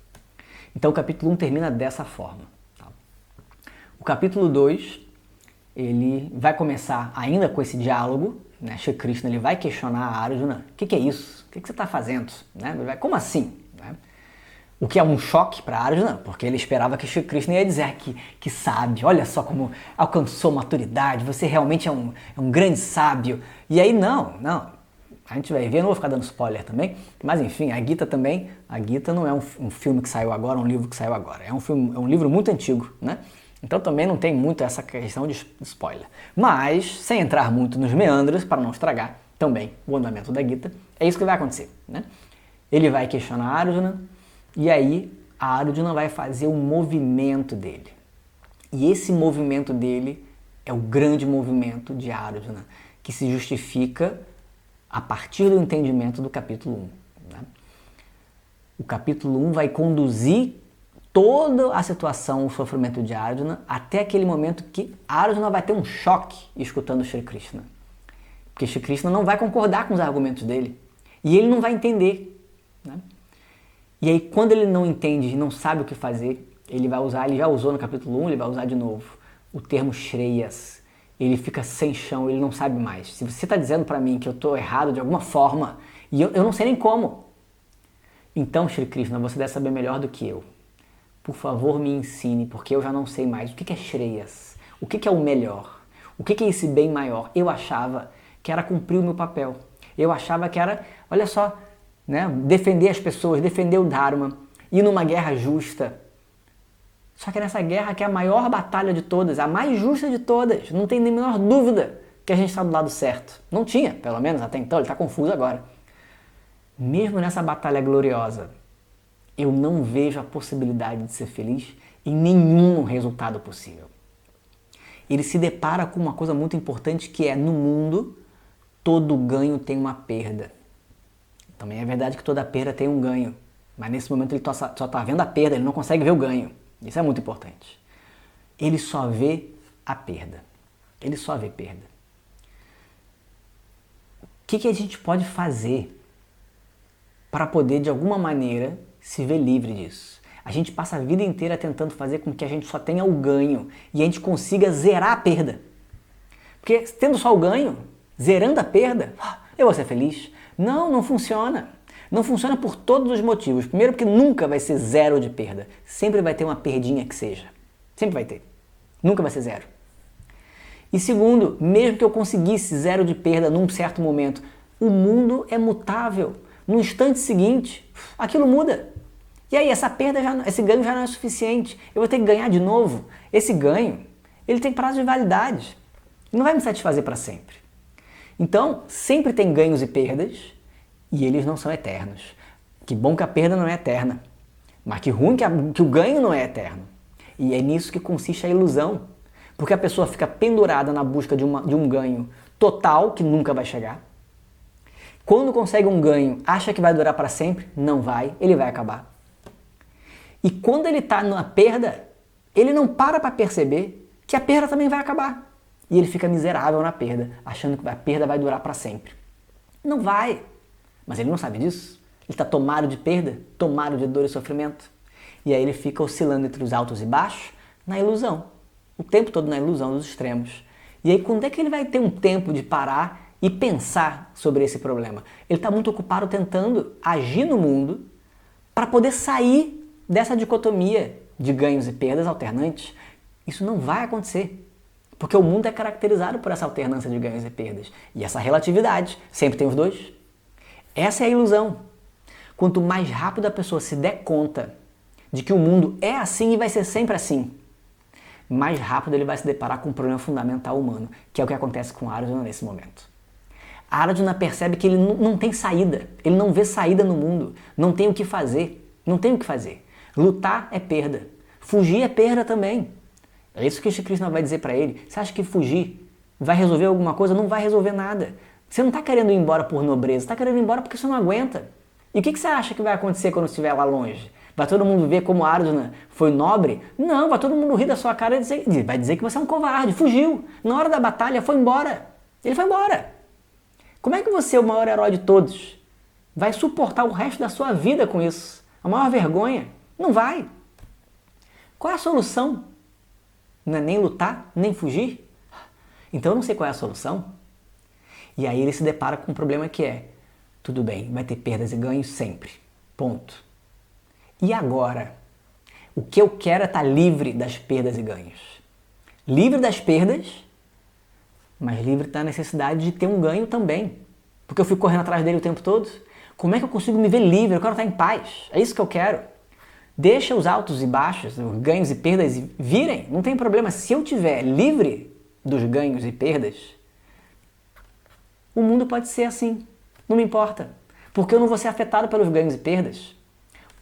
A: Então o capítulo 1 termina dessa forma. Tá? O capítulo 2, ele vai começar ainda com esse diálogo. Né? Shri Krishna ele vai questionar a Arjuna. O que é isso? O que você está fazendo? Né? Como assim? Né? O que é um choque para Arjuna, porque ele esperava que Shri Krishna ia dizer que sabe, olha só como alcançou maturidade, você realmente é um grande sábio. E aí não, a gente vai ver, não vou ficar dando spoiler também, mas enfim, a Gita não é um filme que saiu agora, um livro que saiu agora, é um livro muito antigo, né? Então também não tem muito essa questão de spoiler. Mas, sem entrar muito nos meandros, para não estragar também o andamento da Gita, é isso que vai acontecer, né? Ele vai questionar a Arjuna, e aí a Arjuna vai fazer o movimento dele. E esse movimento dele é o grande movimento de Arjuna, que se justifica a partir do entendimento do capítulo 1. Né? O capítulo 1 vai conduzir toda a situação, o sofrimento de Arjuna, até aquele momento que Arjuna vai ter um choque escutando Shri Krishna. Porque Shri Krishna não vai concordar com os argumentos dele. E ele não vai entender. Né? E aí, quando ele não entende e não sabe o que fazer, ele já usou no capítulo 1, ele vai usar de novo o termo Shreyas. Ele fica sem chão, ele não sabe mais. Se você está dizendo para mim que eu estou errado de alguma forma, e eu não sei nem como, então, Shri Krishna, você deve saber melhor do que eu. Por favor, me ensine, porque eu já não sei mais. O que é Shreyas? O que é o melhor? O que é esse bem maior? Eu achava que era cumprir o meu papel. Eu achava que era, olha só, né, defender as pessoas, defender o Dharma, ir numa guerra justa. Só que nessa guerra que é a maior batalha de todas, a mais justa de todas, não tem nem a menor dúvida que a gente está do lado certo. Não tinha, pelo menos até então, ele está confuso agora. mesmo nessa batalha gloriosa, eu não vejo a possibilidade de ser feliz em nenhum resultado possível. Ele se depara com uma coisa muito importante que é, no mundo, todo ganho tem uma perda. Também é verdade que toda perda tem um ganho, mas nesse momento ele só está vendo a perda, ele não consegue ver o ganho. Isso é muito importante. Ele só vê a perda. Ele só vê perda. O que a gente pode fazer para poder, de alguma maneira, se ver livre disso? A gente passa a vida inteira tentando fazer com que a gente só tenha o ganho e a gente consiga zerar a perda. Porque tendo só o ganho, zerando a perda, eu vou ser feliz. Não, não funciona. Não funciona por todos os motivos. Primeiro, porque nunca vai ser zero de perda. Sempre vai ter uma perdinha que seja. Sempre vai ter. Nunca vai ser zero. E segundo, mesmo que eu conseguisse zero de perda num certo momento, o mundo é mutável. No instante seguinte, aquilo muda. E aí, esse ganho já não é suficiente. Eu vou ter que ganhar de novo. Esse ganho, ele tem prazo de validade. Não vai me satisfazer para sempre. Então, sempre tem ganhos e perdas, e eles não são eternos. Que bom que a perda não é eterna, mas que ruim que o ganho não é eterno. E é nisso que consiste a ilusão, porque a pessoa fica pendurada na busca de um ganho total, que nunca vai chegar. Quando consegue um ganho, acha que vai durar para sempre, não vai, ele vai acabar. E quando ele está na perda, ele não para perceber que a perda também vai acabar. E ele fica miserável na perda, achando que a perda vai durar para sempre. Não vai. Mas ele não sabe disso. Ele está tomado de perda, tomado de dor e sofrimento. E aí ele fica oscilando entre os altos e baixos, na ilusão. O tempo todo na ilusão dos extremos. E aí quando é que ele vai ter um tempo de parar e pensar sobre esse problema? Ele está muito ocupado tentando agir no mundo para poder sair dessa dicotomia de ganhos e perdas alternantes. Isso não vai acontecer. Porque o mundo é caracterizado por essa alternância de ganhos e perdas. E essa relatividade. Sempre tem os dois. Essa é a ilusão. Quanto mais rápido a pessoa se der conta de que o mundo é assim e vai ser sempre assim, mais rápido ele vai se deparar com um problema fundamental humano, que é o que acontece com Arjuna nesse momento. Arjuna percebe que ele não tem saída. Ele não vê saída no mundo. Não tem o que fazer. Não tem o que fazer. Lutar é perda. Fugir é perda também. É isso que Shri Krishna vai dizer para ele. Você acha que fugir vai resolver alguma coisa? Não vai resolver nada. Você não está querendo ir embora por nobreza, você está querendo ir embora porque você não aguenta. E o que você acha que vai acontecer quando estiver lá longe? Vai todo mundo ver como Arjuna foi nobre? Não, vai todo mundo rir da sua cara e vai dizer que você é um covarde, fugiu. Na hora da batalha foi embora. Ele foi embora. Como é que você, o maior herói de todos, vai suportar o resto da sua vida com isso? A maior vergonha? Não vai. Qual é a solução? Não é nem lutar, nem fugir? Então eu não sei qual é a solução. E aí ele se depara com um problema que é, tudo bem, vai ter perdas e ganhos sempre. Ponto. E agora? O que eu quero é estar livre das perdas e ganhos. Livre das perdas, mas livre da necessidade de ter um ganho também. Porque eu fico correndo atrás dele o tempo todo. Como é que eu consigo me ver livre? Eu quero estar em paz. É isso que eu quero. Deixa os altos e baixos, os ganhos e perdas virem, não tem problema. Se eu estiver livre dos ganhos e perdas, o mundo pode ser assim, não me importa, porque eu não vou ser afetado pelos ganhos e perdas.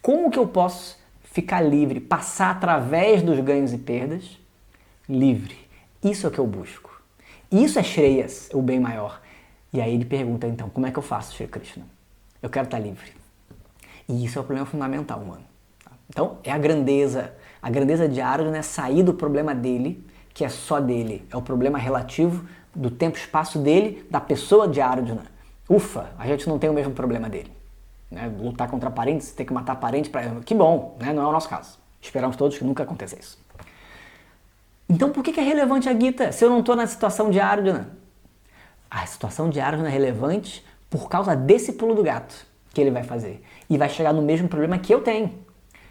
A: Como que eu posso ficar livre, passar através dos ganhos e perdas, livre? Isso é o que eu busco. Isso é Shreyas, o bem maior. E aí ele pergunta, então, como é que eu faço, Shri Krishna? Eu quero estar livre. E isso é o problema fundamental, mano. Então, é a grandeza de Arjuna é sair do problema dele, que é só dele. É o problema relativo do tempo e espaço dele, da pessoa de Arjuna. Ufa, a gente não tem o mesmo problema dele. Né? Lutar contra parentes, ter que matar parente, que bom, né? Não é o nosso caso. Esperamos todos que nunca aconteça isso. Então, por que é relevante a Gita se eu não estou na situação de Arjuna? A situação de Arjuna é relevante por causa desse pulo do gato que ele vai fazer. E vai chegar no mesmo problema que eu tenho.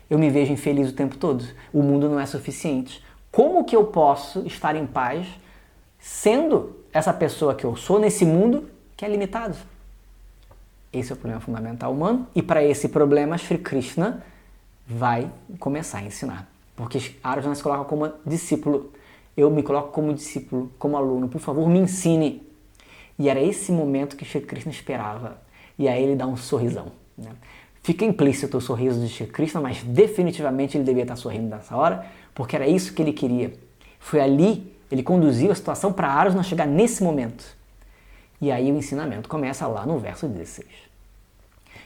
A: Eu me vejo infeliz o tempo todo. O mundo não é suficiente. Como que eu posso estar em paz sendo essa pessoa que eu sou nesse mundo que é limitado? Esse é o problema fundamental humano. E para esse problema, Shri Krishna vai começar a ensinar. Porque Arjuna se coloca como discípulo. Eu me coloco como discípulo, como aluno. Por favor, me ensine. E era esse momento que Shri Krishna esperava. e aí ele dá um sorrisão, né? Fica implícito o sorriso de Shri Krishna, mas definitivamente ele devia estar sorrindo nessa hora, porque era isso que ele queria. Foi ali, ele conduziu a situação para Arjuna chegar nesse momento. E aí o ensinamento começa lá no verso 16.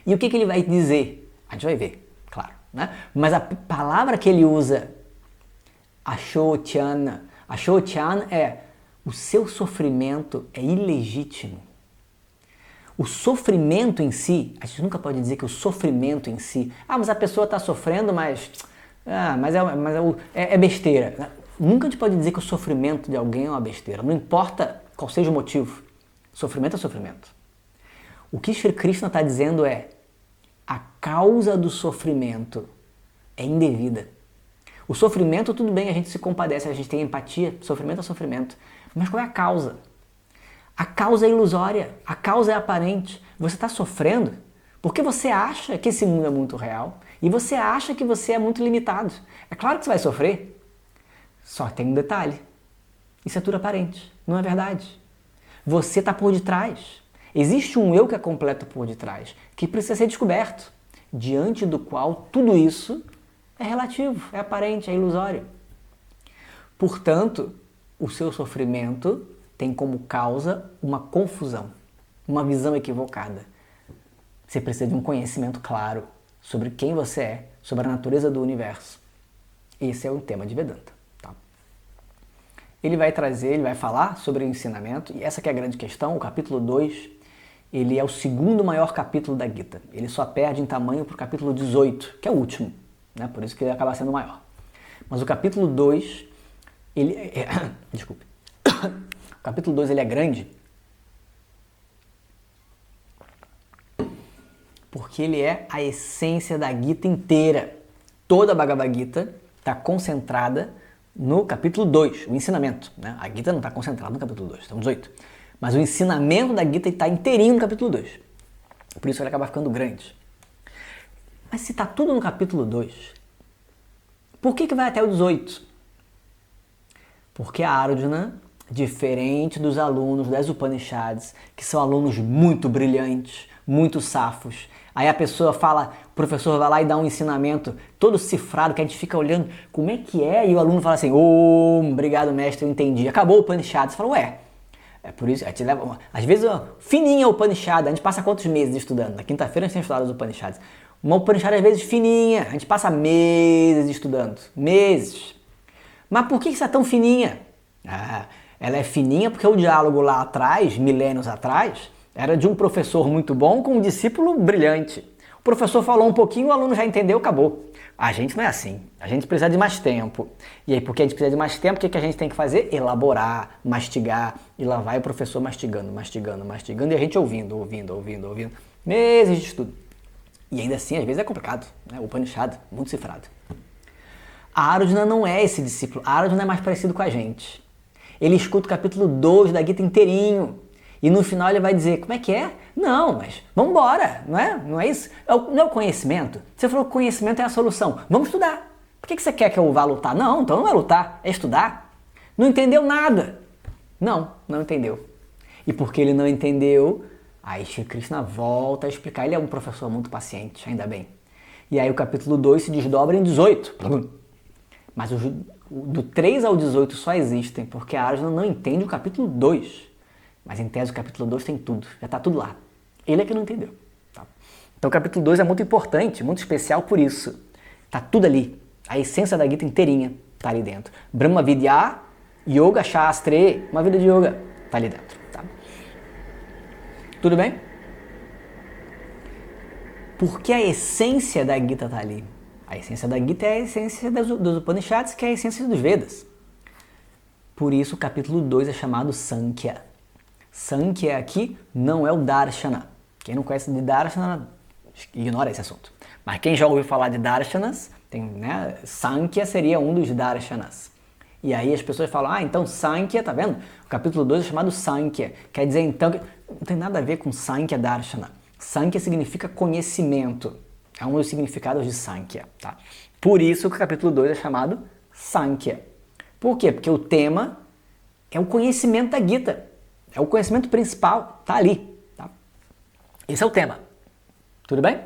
A: E o que ele vai dizer? A gente vai ver, claro, né? Mas a palavra que ele usa, Ashochyana, Ashochyana é o seu sofrimento é ilegítimo. O sofrimento em si, a gente nunca pode dizer que o sofrimento em si, mas a pessoa está sofrendo, mas é besteira. Nunca a gente pode dizer que o sofrimento de alguém é uma besteira, não importa qual seja o motivo. Sofrimento é sofrimento. O que Shri Krishna está dizendo é, a causa do sofrimento é indevida. O sofrimento, tudo bem, a gente se compadece, a gente tem empatia, sofrimento é sofrimento. Mas qual é a causa? A causa é ilusória, a causa é aparente. Você está sofrendo porque você acha que esse mundo é muito real e você acha que você é muito limitado. É claro que você vai sofrer, só tem um detalhe. Isso é tudo aparente, não é verdade. Você está por detrás. Existe um eu que é completo por detrás, que precisa ser descoberto, diante do qual tudo isso é relativo, é aparente, é ilusório. Portanto, o seu sofrimento tem como causa uma confusão, uma visão equivocada. Você precisa de um conhecimento claro sobre quem você é, sobre a natureza do universo. Esse é o tema de Vedanta. Tá? Ele vai falar sobre o ensinamento, e essa que é a grande questão, o capítulo 2, ele é o segundo maior capítulo da Gita. Ele só perde em tamanho para o capítulo 18, que é o último, né? Por isso que ele acaba sendo maior. Mas o capítulo 2, desculpe. O capítulo 2 ele é grande porque ele é a essência da Gita inteira. Toda a Bhagavad Gita está concentrada no capítulo 2, o ensinamento. Né? A Gita não está concentrada no capítulo 2, estamos 18. Mas o ensinamento da Gita está inteirinho no capítulo 2. Por isso ele acaba ficando grande. Mas se está tudo no capítulo 2, por que vai até o 18? Porque a Arjuna, diferente dos alunos das Upanishads, que são alunos muito brilhantes, muito safos. Aí a pessoa fala, o professor vai lá e dá um ensinamento todo cifrado, que a gente fica olhando como é que é, e o aluno fala assim, obrigado mestre, eu entendi. Acabou o Upanishad. Você fala, é por isso, a gente leva, às vezes, fininha o Upanishad, a gente passa quantos meses estudando? Na quinta-feira a gente tem estudado os Upanishads. Uma Upanishad às vezes fininha, a gente passa meses estudando, meses. Mas por que isso é tão fininha? Ela é fininha porque o diálogo lá atrás, milênios atrás, era de um professor muito bom com um discípulo brilhante. O professor falou um pouquinho, o aluno já entendeu, acabou. A gente não é assim. A gente precisa de mais tempo. E aí, porque a gente precisa de mais tempo, o que a gente tem que fazer? Elaborar, mastigar. E lá vai o professor mastigando, e a gente ouvindo. Meses de estudo. E ainda assim, às vezes é complicado, né? O Upanishad, muito cifrado. A Arjuna não é esse discípulo. A Arjuna é mais parecido com a gente. Ele escuta o capítulo 2 da Gita inteirinho. E no final ele vai dizer, como é que é? Não, mas vamos embora, não é? Não é isso? Não é o conhecimento? Você falou que o conhecimento é a solução. Vamos estudar. Por que você quer que eu vá lutar? Não, então não é lutar, é estudar. Não entendeu nada. Não entendeu. E porque ele não entendeu, aí Shri Krishna volta a explicar. Ele é um professor muito paciente, ainda bem. E aí o capítulo 2 se desdobra em 18. Mas do 3 ao 18 só existem porque a Arjuna não entende o capítulo 2. Mas em tese o capítulo 2 tem tudo, já está tudo lá. Ele é que não entendeu. Tá? Então o capítulo 2 é muito importante, muito especial por isso. Está tudo ali. A essência da Gita inteirinha está ali dentro. Brahma Vidya, Yoga Shastre, uma vida de yoga, está ali dentro. Tá? Tudo bem? Porque a essência da Gita está ali. A essência da Gita é a essência dos Upanishads, que é a essência dos Vedas. Por isso o capítulo 2 é chamado Sankhya. Sankhya aqui não é o Darshana. Quem não conhece de Darshana, ignora esse assunto. Mas quem já ouviu falar de Darshanas, né, Sankhya seria um dos Darshanas. E aí as pessoas falam, então Sankhya, tá vendo? O capítulo 2 é chamado Sankhya. Quer dizer então que não tem nada a ver com Sankhya Darshana. Sankhya significa conhecimento. É um dos significados de Sankhya. Tá? Por isso que o capítulo 2 é chamado Sankhya. Por quê? Porque o tema é o conhecimento da Gita. É o conhecimento principal, tá ali. Tá? Esse é o tema. Tudo bem?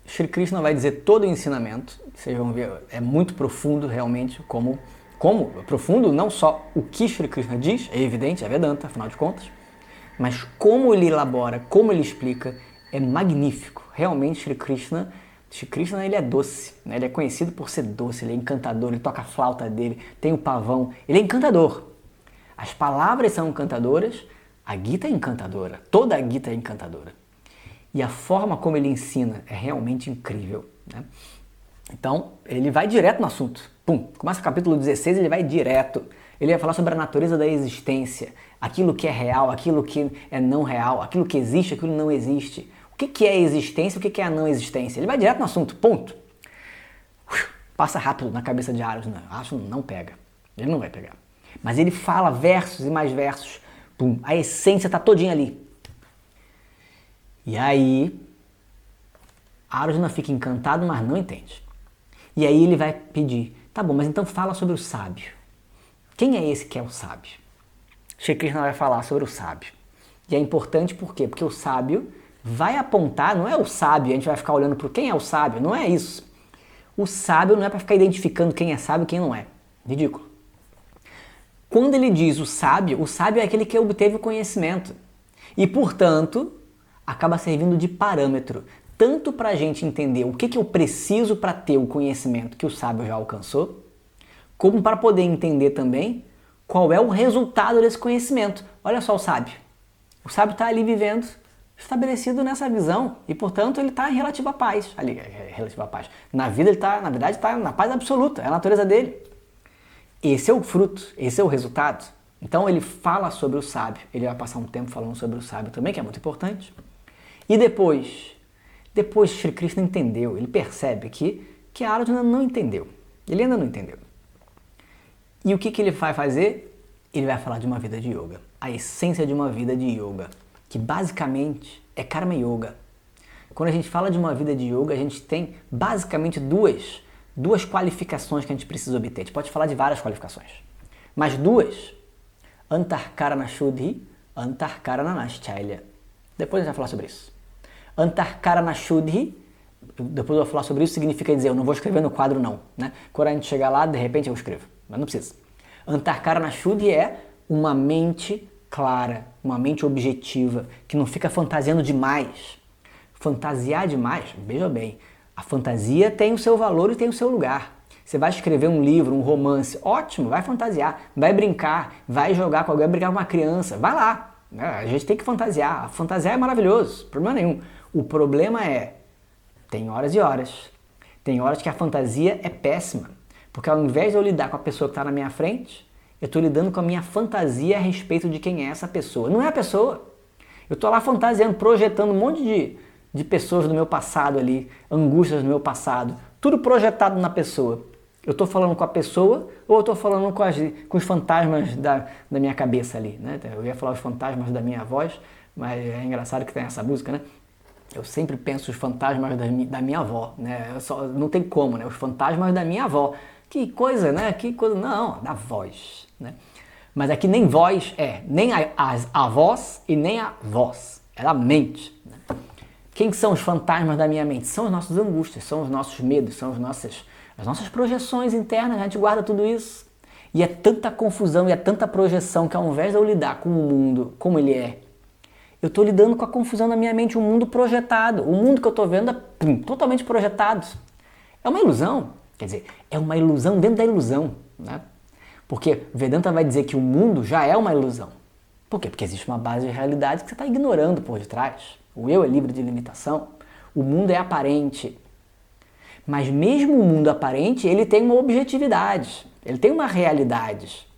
A: Shri Krishna vai dizer todo o ensinamento, vocês vão ver, é muito profundo realmente, como profundo não só o que Shri Krishna diz, é evidente, é Vedanta, afinal de contas, mas como ele elabora, como ele explica, é magnífico. Realmente Shri Krishna ele é doce, né? Ele é conhecido por ser doce, ele é encantador, ele toca a flauta dele, tem o pavão, ele é encantador. As palavras são encantadoras, a Gita é encantadora, toda a Gita é encantadora. E a forma como ele ensina é realmente incrível, né? Então, ele vai direto no assunto. Pum, começa o capítulo 16, ele vai direto. Ele vai falar sobre a natureza da existência, aquilo que é real, aquilo que é não real, aquilo que existe, aquilo que não existe. O que é a existência, o que é a não existência. Ele vai direto no assunto, ponto. Passa rápido na cabeça de Arjuna. Arjuna não pega, ele não vai pegar. Mas ele fala versos e mais versos. Pum, a essência está todinha ali. E aí, Arjuna fica encantado, mas não entende. E aí ele vai pedir, tá bom, mas então fala sobre o sábio. Quem é esse que é o sábio? Shri Krishna vai falar sobre o sábio. E é importante por quê? Porque o sábio vai apontar, não é o sábio, a gente vai ficar olhando para quem é o sábio, não é isso. O sábio não é para ficar identificando quem é sábio e quem não é. Ridículo. Quando ele diz o sábio é aquele que obteve o conhecimento. E, portanto, acaba servindo de parâmetro, tanto para a gente entender o que eu preciso para ter o conhecimento que o sábio já alcançou, como para poder entender também qual é o resultado desse conhecimento. Olha só o sábio. O sábio está ali vivendo, estabelecido nessa visão, e, portanto, ele está em relativa paz. Relativa paz. Na vida, ele está, na verdade, está na paz absoluta, é a natureza dele. Esse é o fruto, esse é o resultado. Então, ele fala sobre o sábio. Ele vai passar um tempo falando sobre o sábio também, que é muito importante. E depois Shri Krishna entendeu, ele percebe que Arjuna não entendeu. Ele ainda não entendeu. E o que ele vai fazer? Ele vai falar de uma vida de yoga. A essência de uma vida de yoga, que basicamente é Karma Yoga. Quando a gente fala de uma vida de yoga, a gente tem basicamente duas qualificações que a gente precisa obter. A gente pode falar de várias qualificações, mas duas. Antarkarana Shuddhi, Antarkarana Naschalya. Depois a gente vai falar sobre isso. Antarkarana Shuddhi, depois eu vou falar sobre isso, significa dizer, eu não vou escrever no quadro não, né? Quando a gente chegar lá, de repente eu escrevo, mas não precisa. Antarkarana Shuddhi é uma mente clara, uma mente objetiva, que não fica fantasiando demais. Fantasiar demais, veja bem, a fantasia tem o seu valor e tem o seu lugar. Você vai escrever um livro, um romance, ótimo, vai fantasiar, vai brincar, vai jogar com alguém, vai brincar com uma criança, vai lá. A gente tem que fantasiar, fantasiar é maravilhoso, problema nenhum. O problema é, tem horas e horas, tem horas que a fantasia é péssima, porque ao invés de eu lidar com a pessoa que está na minha frente, eu estou lidando com a minha fantasia a respeito de quem é essa pessoa. Não é a pessoa. Eu estou lá fantasiando, projetando um monte de pessoas do meu passado ali, angústias do meu passado, tudo projetado na pessoa. Eu estou falando com a pessoa ou eu estou falando com os fantasmas da minha cabeça ali, né? Eu ia falar os fantasmas da minha voz, mas é engraçado que tem essa música, né? Eu sempre penso os fantasmas da minha avó, né? Não tem como, né? Os fantasmas da minha avó. Que coisa, né? Que coisa, não, da voz, né? Mas aqui nem voz nem a voz e nem a voz, é da mente, né? Quem são os fantasmas da minha mente? São as nossas angústias, são os nossos medos, são as nossas projeções internas, a gente guarda tudo isso. E é tanta confusão e é tanta projeção que ao invés de eu lidar com o mundo como ele é, eu estou lidando com a confusão na minha mente, um mundo projetado. O mundo que eu estou vendo é totalmente projetado. É uma ilusão, quer dizer, é uma ilusão dentro da ilusão, né? Porque Vedanta vai dizer que o mundo já é uma ilusão. Por quê? Porque existe uma base de realidade que você está ignorando por detrás. O eu é livre de limitação. O mundo é aparente. Mas mesmo o mundo aparente, ele tem uma objetividade. Ele tem uma realidade.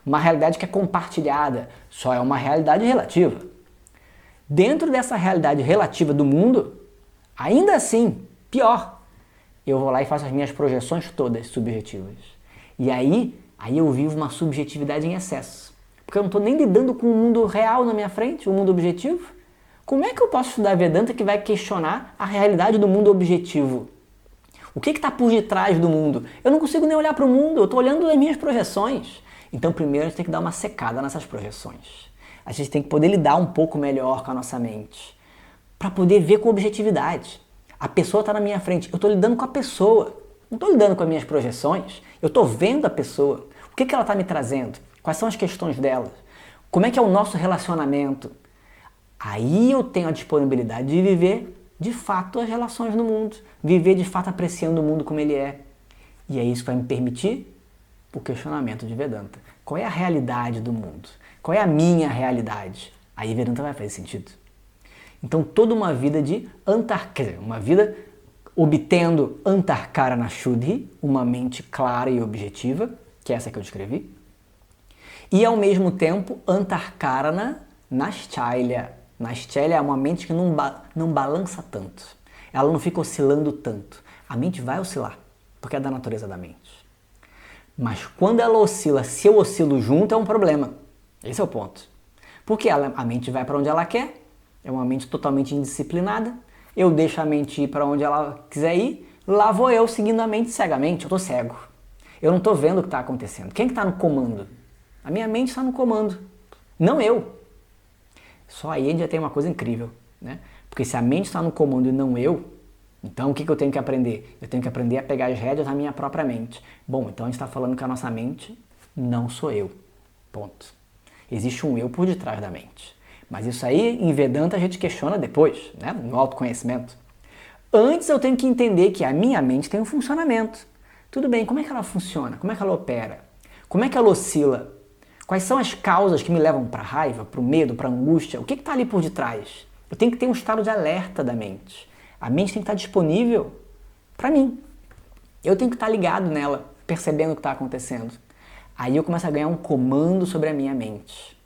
A: Uma realidade que é compartilhada. Só é uma realidade relativa. Dentro dessa realidade relativa do mundo, ainda assim, pior, eu vou lá e faço as minhas projeções todas subjetivas. E aí eu vivo uma subjetividade em excesso. Porque eu não estou nem lidando com o mundo real na minha frente, o mundo objetivo. Como é que eu posso estudar Vedanta que vai questionar a realidade do mundo objetivo? O que está por detrás do mundo? Eu não consigo nem olhar para o mundo, eu estou olhando as minhas projeções. Então primeiro a gente tem que dar uma secada nessas projeções. A gente tem que poder lidar um pouco melhor com a nossa mente, para poder ver com objetividade. A pessoa está na minha frente, eu estou lidando com a pessoa, não estou lidando com as minhas projeções, eu estou vendo a pessoa. O que ela está me trazendo? Quais são as questões dela? Como é que é o nosso relacionamento? Aí eu tenho a disponibilidade de viver de fato as relações no mundo, viver de fato apreciando o mundo como ele é. E é isso que vai me permitir o questionamento de Vedanta. Qual é a realidade do mundo? Qual é a minha realidade? Aí Vedanta vai fazer sentido. Então toda uma vida de uma vida obtendo Antarkarana Shuddhi, uma mente clara e objetiva, que é essa que eu descrevi, e ao mesmo tempo Antarkarana Naschalya. Naschalya é uma mente que não balança tanto, ela não fica oscilando tanto. A mente vai oscilar, porque é da natureza da mente. Mas quando ela oscila, se eu oscilo junto, é um problema. Esse é o ponto. Porque a mente vai para onde ela quer, é uma mente totalmente indisciplinada, eu deixo a mente ir para onde ela quiser ir, lá vou eu seguindo a mente cegamente, eu estou cego. Eu não estou vendo o que está acontecendo. Quem que está no comando? A minha mente está no comando, não eu. Só aí a gente já tem uma coisa incrível, né? Porque se a mente está no comando e não eu, então o que eu tenho que aprender? Eu tenho que aprender a pegar as rédeas na minha própria mente. Bom, então a gente está falando que a nossa mente não sou eu. Ponto. Existe um eu por detrás da mente. Mas isso aí, em Vedanta, a gente questiona depois, né? No autoconhecimento. Antes eu tenho que entender que a minha mente tem um funcionamento. Tudo bem, como é que ela funciona? Como é que ela opera? Como é que ela oscila? Quais são as causas que me levam para a raiva, para o medo, para a angústia? O que está ali por detrás? Eu tenho que ter um estado de alerta da mente. A mente tem que estar disponível para mim. Eu tenho que estar ligado nela, percebendo o que está acontecendo. Aí eu começo a ganhar um comando sobre a minha mente.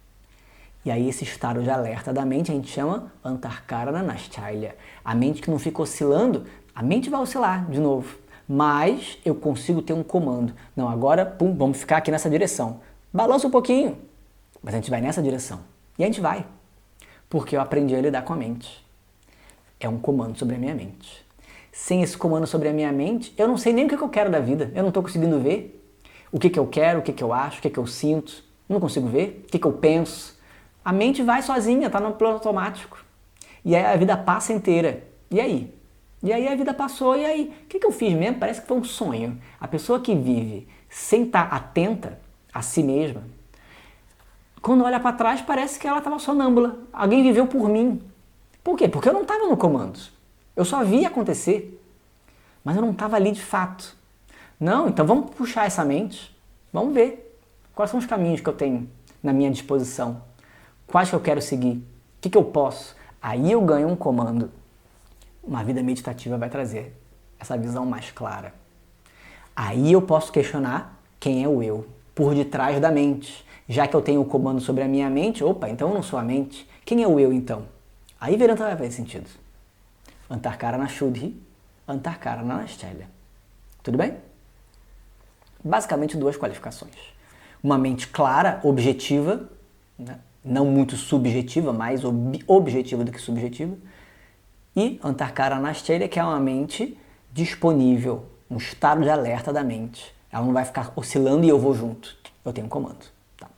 A: E aí esse estado de alerta da mente a gente chama Antarkarana Naschalya. A mente que não fica oscilando, a mente vai oscilar de novo. Mas eu consigo ter um comando. Não, agora, pum, vamos ficar aqui nessa direção. Balança um pouquinho, mas a gente vai nessa direção. E a gente vai. Porque eu aprendi a lidar com a mente. É um comando sobre a minha mente. Sem esse comando sobre a minha mente, eu não sei nem o que eu quero da vida. Eu não estou conseguindo ver o que eu quero, o que eu acho, o que eu sinto. Não consigo ver o que eu penso. A mente vai sozinha, está no plano automático. E aí a vida passa inteira. E aí? E aí a vida passou, e aí? O que eu fiz mesmo? Parece que foi um sonho. A pessoa que vive sem estar atenta a si mesma, quando olha para trás parece que ela estava sonâmbula. Alguém viveu por mim. Por quê? Porque eu não estava no comando. Eu só via acontecer. Mas eu não estava ali de fato. Não, então vamos puxar essa mente. Vamos ver quais são os caminhos que eu tenho na minha disposição. Quais que eu quero seguir? O que eu posso? Aí eu ganho um comando. Uma vida meditativa vai trazer essa visão mais clara. Aí eu posso questionar quem é o eu por detrás da mente. Já que eu tenho o comando sobre a minha mente, opa, então eu não sou a mente. Quem é o eu então? Aí Vedanta vai fazer sentido. Antarkarana Shuddhi, Antarkarana Naschalya. Tudo bem? Basicamente duas qualificações. Uma mente clara, objetiva, né? Não muito subjetiva, mais objetiva do que subjetiva. E Antarkarana Naschalya, que é uma mente disponível, um estado de alerta da mente. Ela não vai ficar oscilando e eu vou junto. Eu tenho um comando. Tá.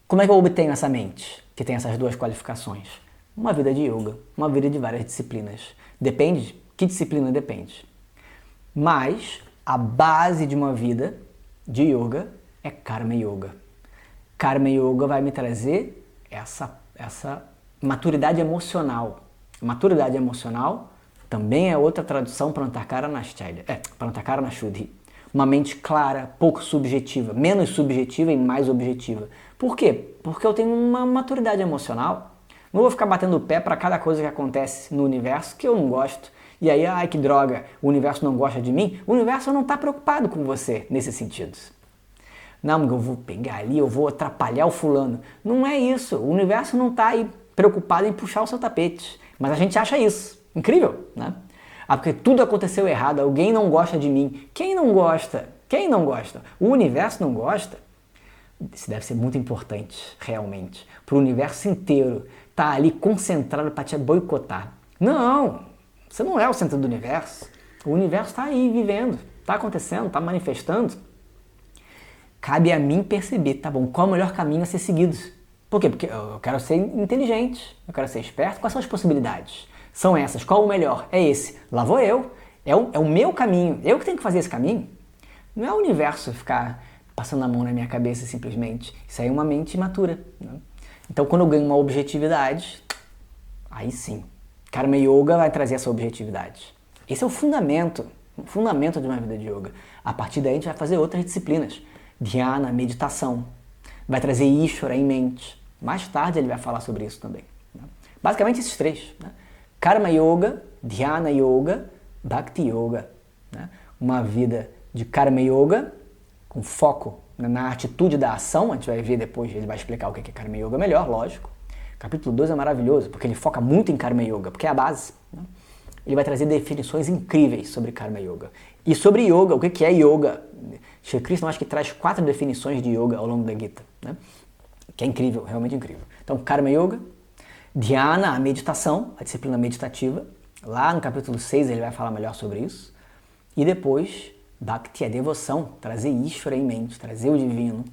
A: Como é que eu obtenho essa mente, que tem essas duas qualificações? Uma vida de yoga, uma vida de várias disciplinas. Depende? Que disciplina depende? Mas a base de uma vida de yoga é Karma Yoga. Karma Yoga vai me trazer essa maturidade emocional. Maturidade emocional também é outra tradução para Antarkarana Naschalya, para Antarkarana Shuddhi. Uma mente clara, pouco subjetiva, menos subjetiva e mais objetiva. Por quê? Porque eu tenho uma maturidade emocional. Não vou ficar batendo o pé para cada coisa que acontece no universo que eu não gosto. E aí, ai que droga, o universo não gosta de mim? O universo não está preocupado com você nesse sentido. Não, eu vou pegar ali, eu vou atrapalhar o fulano. Não é isso. O universo não está aí preocupado em puxar o seu tapete. Mas a gente acha isso. Incrível, né? Ah, porque tudo aconteceu errado, alguém não gosta de mim. Quem não gosta? Quem não gosta? O universo não gosta? Isso deve ser muito importante, realmente. Para o universo inteiro estar ali concentrado para te boicotar. Não, você não é o centro do universo. O universo está aí vivendo, está acontecendo, está manifestando. Cabe a mim perceber, tá bom, qual é o melhor caminho a ser seguido Por quê? Porque eu quero ser inteligente, eu quero ser esperto. Quais são as possibilidades? São essas. Qual o melhor? É esse. Lá vou eu. É o meu caminho. Eu que tenho que fazer esse caminho. Não é o universo ficar passando a mão na minha cabeça simplesmente. Isso aí é uma mente imatura. Né? Então, quando eu ganho uma objetividade, aí sim. Karma Yoga vai trazer essa objetividade. Esse é o fundamento de uma vida de yoga. A partir daí a gente vai fazer outras disciplinas. Dhyana, meditação. Vai trazer Ishvara em mente. Mais tarde ele vai falar sobre isso também. Né? Basicamente esses três. Né? Karma Yoga, Dhyana Yoga, Bhakti Yoga. Né? Uma vida de Karma Yoga, com foco na atitude da ação. A gente vai ver depois, ele vai explicar o que é Karma Yoga melhor, lógico. Capítulo 2 é maravilhoso, porque ele foca muito em Karma Yoga, porque é a base. Né? Ele vai trazer definições incríveis sobre Karma Yoga. E sobre Yoga, o que é Yoga? Shri Krishna acho que traz 4 definições de Yoga ao longo da Gita. Né? Que é incrível, realmente incrível. Então, Karma Yoga, Dhyana, a meditação, a disciplina meditativa. Lá no capítulo 6 ele vai falar melhor sobre isso. E depois, Bhakti, a devoção, trazer Ishvara em mente, trazer o divino.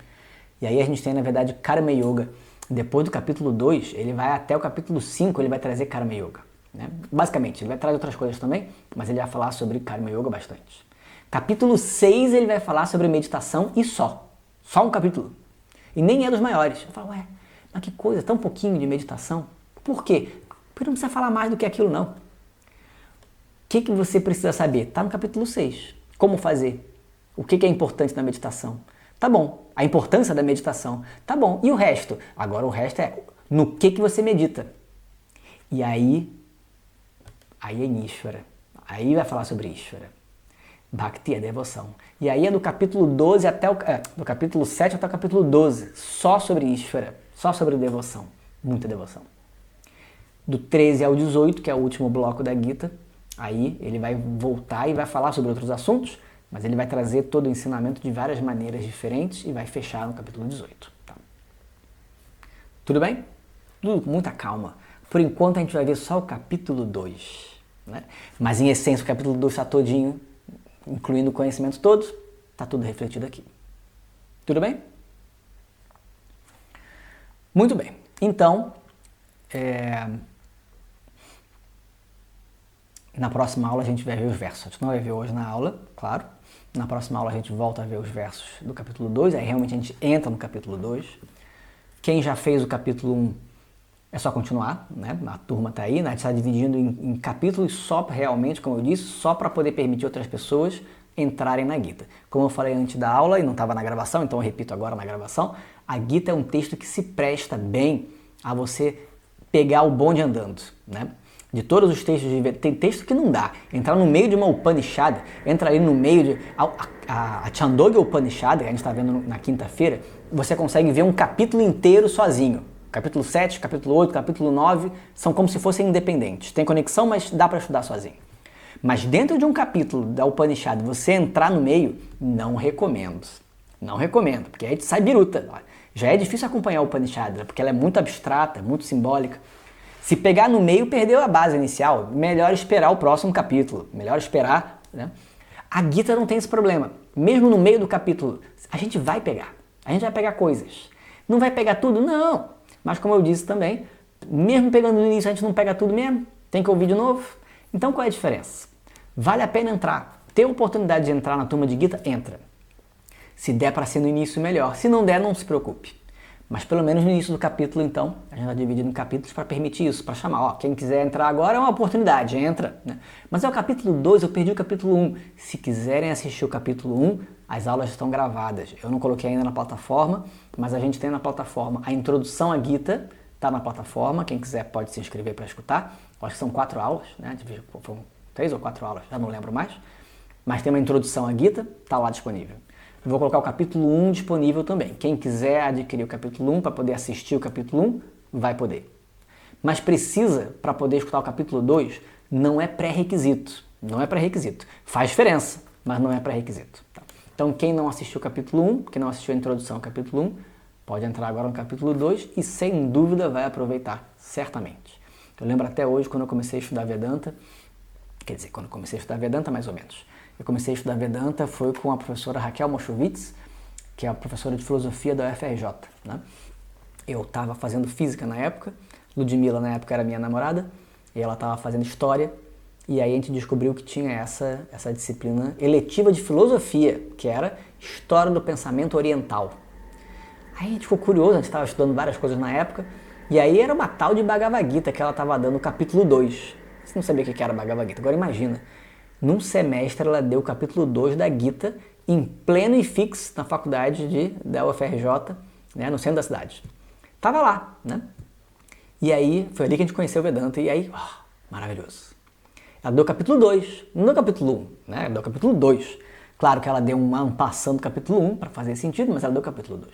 A: E aí a gente tem, na verdade, Karma Yoga. Depois do capítulo 2, ele vai até o capítulo 5, ele vai trazer Karma Yoga. Né? Basicamente, ele vai trazer outras coisas também, mas ele vai falar sobre Karma Yoga bastante. Capítulo 6, ele vai falar sobre meditação e só. Só um capítulo. E nem é dos maiores. Eu falo, ué, mas que coisa, tão pouquinho de meditação. Por quê? Porque não precisa falar mais do que aquilo, não. O que você precisa saber? Está no capítulo 6. Como fazer? O que é importante na meditação? Tá bom. A importância da meditação. Tá bom. E o resto? Agora o resto é no que você medita. E aí é Ishvara. Aí vai falar sobre Ishvara. Bhakti é devoção. E aí é do capítulo 12 até do capítulo 7 até o capítulo 12. Só sobre Ishvara. Só sobre devoção. Muita devoção. Do 13 ao 18, que é o último bloco da Gita, aí ele vai voltar e vai falar sobre outros assuntos, mas ele vai trazer todo o ensinamento de várias maneiras diferentes e vai fechar no capítulo 18. Tá? Tudo bem? Tudo com muita calma. Por enquanto a gente vai ver só o capítulo 2. Né? Mas em essência o capítulo 2 está todinho, incluindo o conhecimento todos, está tudo refletido aqui. Tudo bem? Muito bem. Então, na próxima aula a gente vai ver os versos. A gente não vai ver hoje na aula, claro. Na próxima aula a gente volta a ver os versos do capítulo 2, aí realmente a gente entra no capítulo 2. Quem já fez o capítulo 1 é só continuar, né? A turma está aí, né? A gente está dividindo em capítulos só realmente, como eu disse, só para poder permitir outras pessoas entrarem na Gita. Como eu falei antes da aula e não estava na gravação, então eu repito agora na gravação, a Gita é um texto que se presta bem a você pegar o bonde andando, né? De todos os textos, tem texto que não dá. Entrar no meio de uma Upanishad, entra ali no meio de... A Chandogya Upanishad, que a gente está vendo na quinta-feira, você consegue ver um capítulo inteiro sozinho. Capítulo 7, capítulo 8, capítulo 9, são como se fossem independentes. Tem conexão, mas dá para estudar sozinho. Mas dentro de um capítulo da Upanishad, você entrar no meio, não recomendo. Não recomendo, porque aí te sai biruta. Já é difícil acompanhar a Upanishad, porque ela é muito abstrata, muito simbólica. Se pegar no meio, perdeu a base inicial. Melhor esperar o próximo capítulo. Melhor esperar, né? A Gita não tem esse problema. Mesmo no meio do capítulo, a gente vai pegar. A gente vai pegar coisas. Não vai pegar tudo? Não. Mas como eu disse também, mesmo pegando no início, a gente não pega tudo mesmo. Tem que ouvir de novo. Então qual é a diferença? Vale a pena entrar. Ter a oportunidade de entrar na turma de Gita, entra. Se der para ser no início, melhor. Se não der, não se preocupe. Mas pelo menos no início do capítulo, então, a gente vai dividir em capítulos para permitir isso, para chamar. Ó, quem quiser entrar agora é uma oportunidade, entra. Né? Mas é o capítulo 2, eu perdi o capítulo 1. Se quiserem assistir o capítulo 1, as aulas estão gravadas. Eu não coloquei ainda na plataforma, mas a gente tem na plataforma a introdução à Gita, está na plataforma, quem quiser pode se inscrever para escutar. Acho que são 4 aulas, né? Foram 3 ou 4 aulas, já não lembro mais. Mas tem uma introdução à Gita, está lá disponível. Vou colocar o capítulo 1 disponível também. Quem quiser adquirir o capítulo 1 para poder assistir o capítulo 1, vai poder. Mas precisa, para poder escutar o capítulo 2, não é pré-requisito. Não é pré-requisito. Faz diferença, mas não é pré-requisito. Tá? Então quem não assistiu o capítulo 1, quem não assistiu a introdução ao capítulo 1, pode entrar agora no capítulo 2 e sem dúvida vai aproveitar, certamente. Eu lembro até hoje quando eu comecei a estudar Vedanta, quer dizer, quando eu comecei a estudar Vedanta mais ou menos. Eu comecei a estudar Vedanta foi com a professora Raquel Moschowitz, que é a professora de filosofia da UFRJ. Né? Eu estava fazendo física na época, Ludmilla na época era minha namorada, e ela estava fazendo história, e aí a gente descobriu que tinha essa disciplina eletiva de filosofia, que era História do Pensamento Oriental. Aí a gente ficou curioso, a gente estava estudando várias coisas na época, e aí era uma tal de Bhagavad Gita que ela estava dando o capítulo 2. Você não sabia o que era Bhagavad Gita, agora imagina. Num semestre ela deu o capítulo 2 da Gita, em pleno e fixo na faculdade da UFRJ, né, no centro da cidade. Tava lá, né? E aí, foi ali que a gente conheceu o Vedanta, e aí, maravilhoso. Ela deu o capítulo 2, não deu o capítulo 1, né? Ela deu o capítulo 2. Claro que ela deu um passando do capítulo 1 para fazer sentido, mas ela deu o capítulo 2.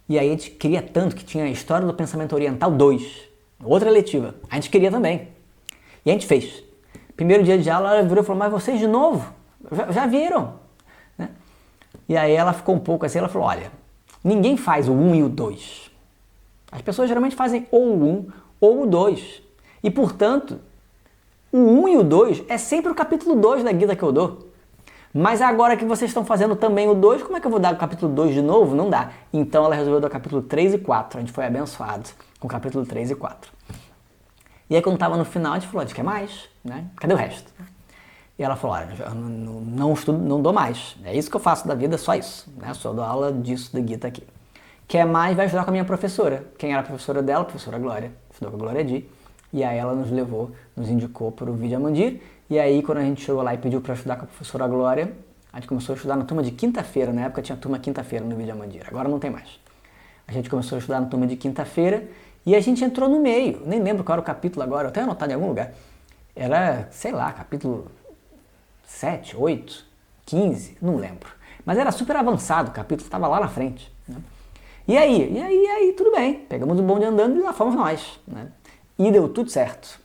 A: E aí a gente queria tanto que tinha a História do Pensamento Oriental 2, outra eletiva. A gente queria também. E a gente fez. Primeiro dia de aula, ela virou e falou, mas vocês de novo? Já viram? Né? E aí ela ficou um pouco assim, ela falou, olha, ninguém faz o 1 e o 2. As pessoas geralmente fazem ou o 1 ou o 2. E, portanto, o 1 e o 2 é sempre o capítulo 2 da Gita que eu dou. Mas agora que vocês estão fazendo também o 2, como é que eu vou dar o capítulo 2 de novo? Não dá. Então ela resolveu dar o capítulo 3 e 4. A gente foi abençoado com o capítulo 3 e 4. E aí quando estava no final, a gente falou, a gente quer mais, né? Cadê o resto? E ela falou, olha, eu não estudo, não dou mais. É isso que eu faço da vida, só isso. Né? Só dou aula disso da Gita aqui. Quer mais, vai estudar com a minha professora. Quem era a professora dela? A professora Glória. Estudou com a Glória Di. E aí ela nos levou, nos indicou para o Vidya Mandir. E aí quando a gente chegou lá e pediu para estudar com a professora Glória, a gente começou a estudar na turma de quinta-feira. Na época tinha turma quinta-feira no Vidya Mandir. Agora não tem mais. A gente começou a estudar na turma de quinta-feira e a gente entrou no meio. Nem lembro qual era o capítulo agora. Eu tenho anotado em algum lugar. Era, sei lá, capítulo 7, 8, 15, não lembro. Mas era super avançado o capítulo, estava lá na frente. Né? E aí, tudo bem. Pegamos o bonde andando e lá fomos nós. Né? E deu tudo certo.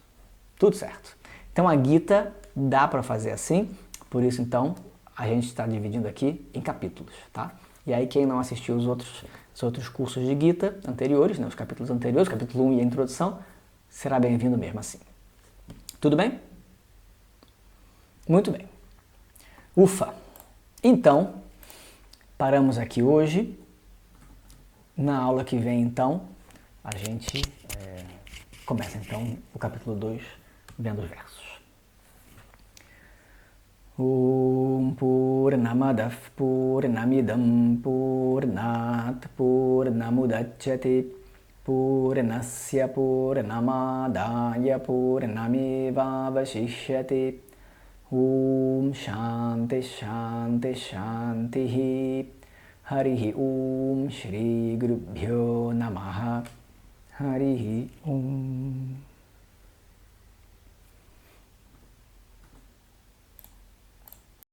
A: Tudo certo. Então a Gita dá para fazer assim, por isso então a gente está dividindo aqui em capítulos, tá? E aí quem não assistiu os outros cursos de Gita anteriores, né, os capítulos anteriores, capítulo 1 e a introdução, será bem-vindo mesmo assim. Tudo bem? Muito bem. Ufa! Então, paramos aqui hoje. Na aula que vem, então, a gente começa então o capítulo 2, vendo os versos. Om Purnamadav Purnamidam Purnat Purnamudachyate Purnasya Purnamadaya Purnameva Vashishyate Om Shanti Shanti Shanti Harihi Om Shri Gurubhyo Namaha Harihi Om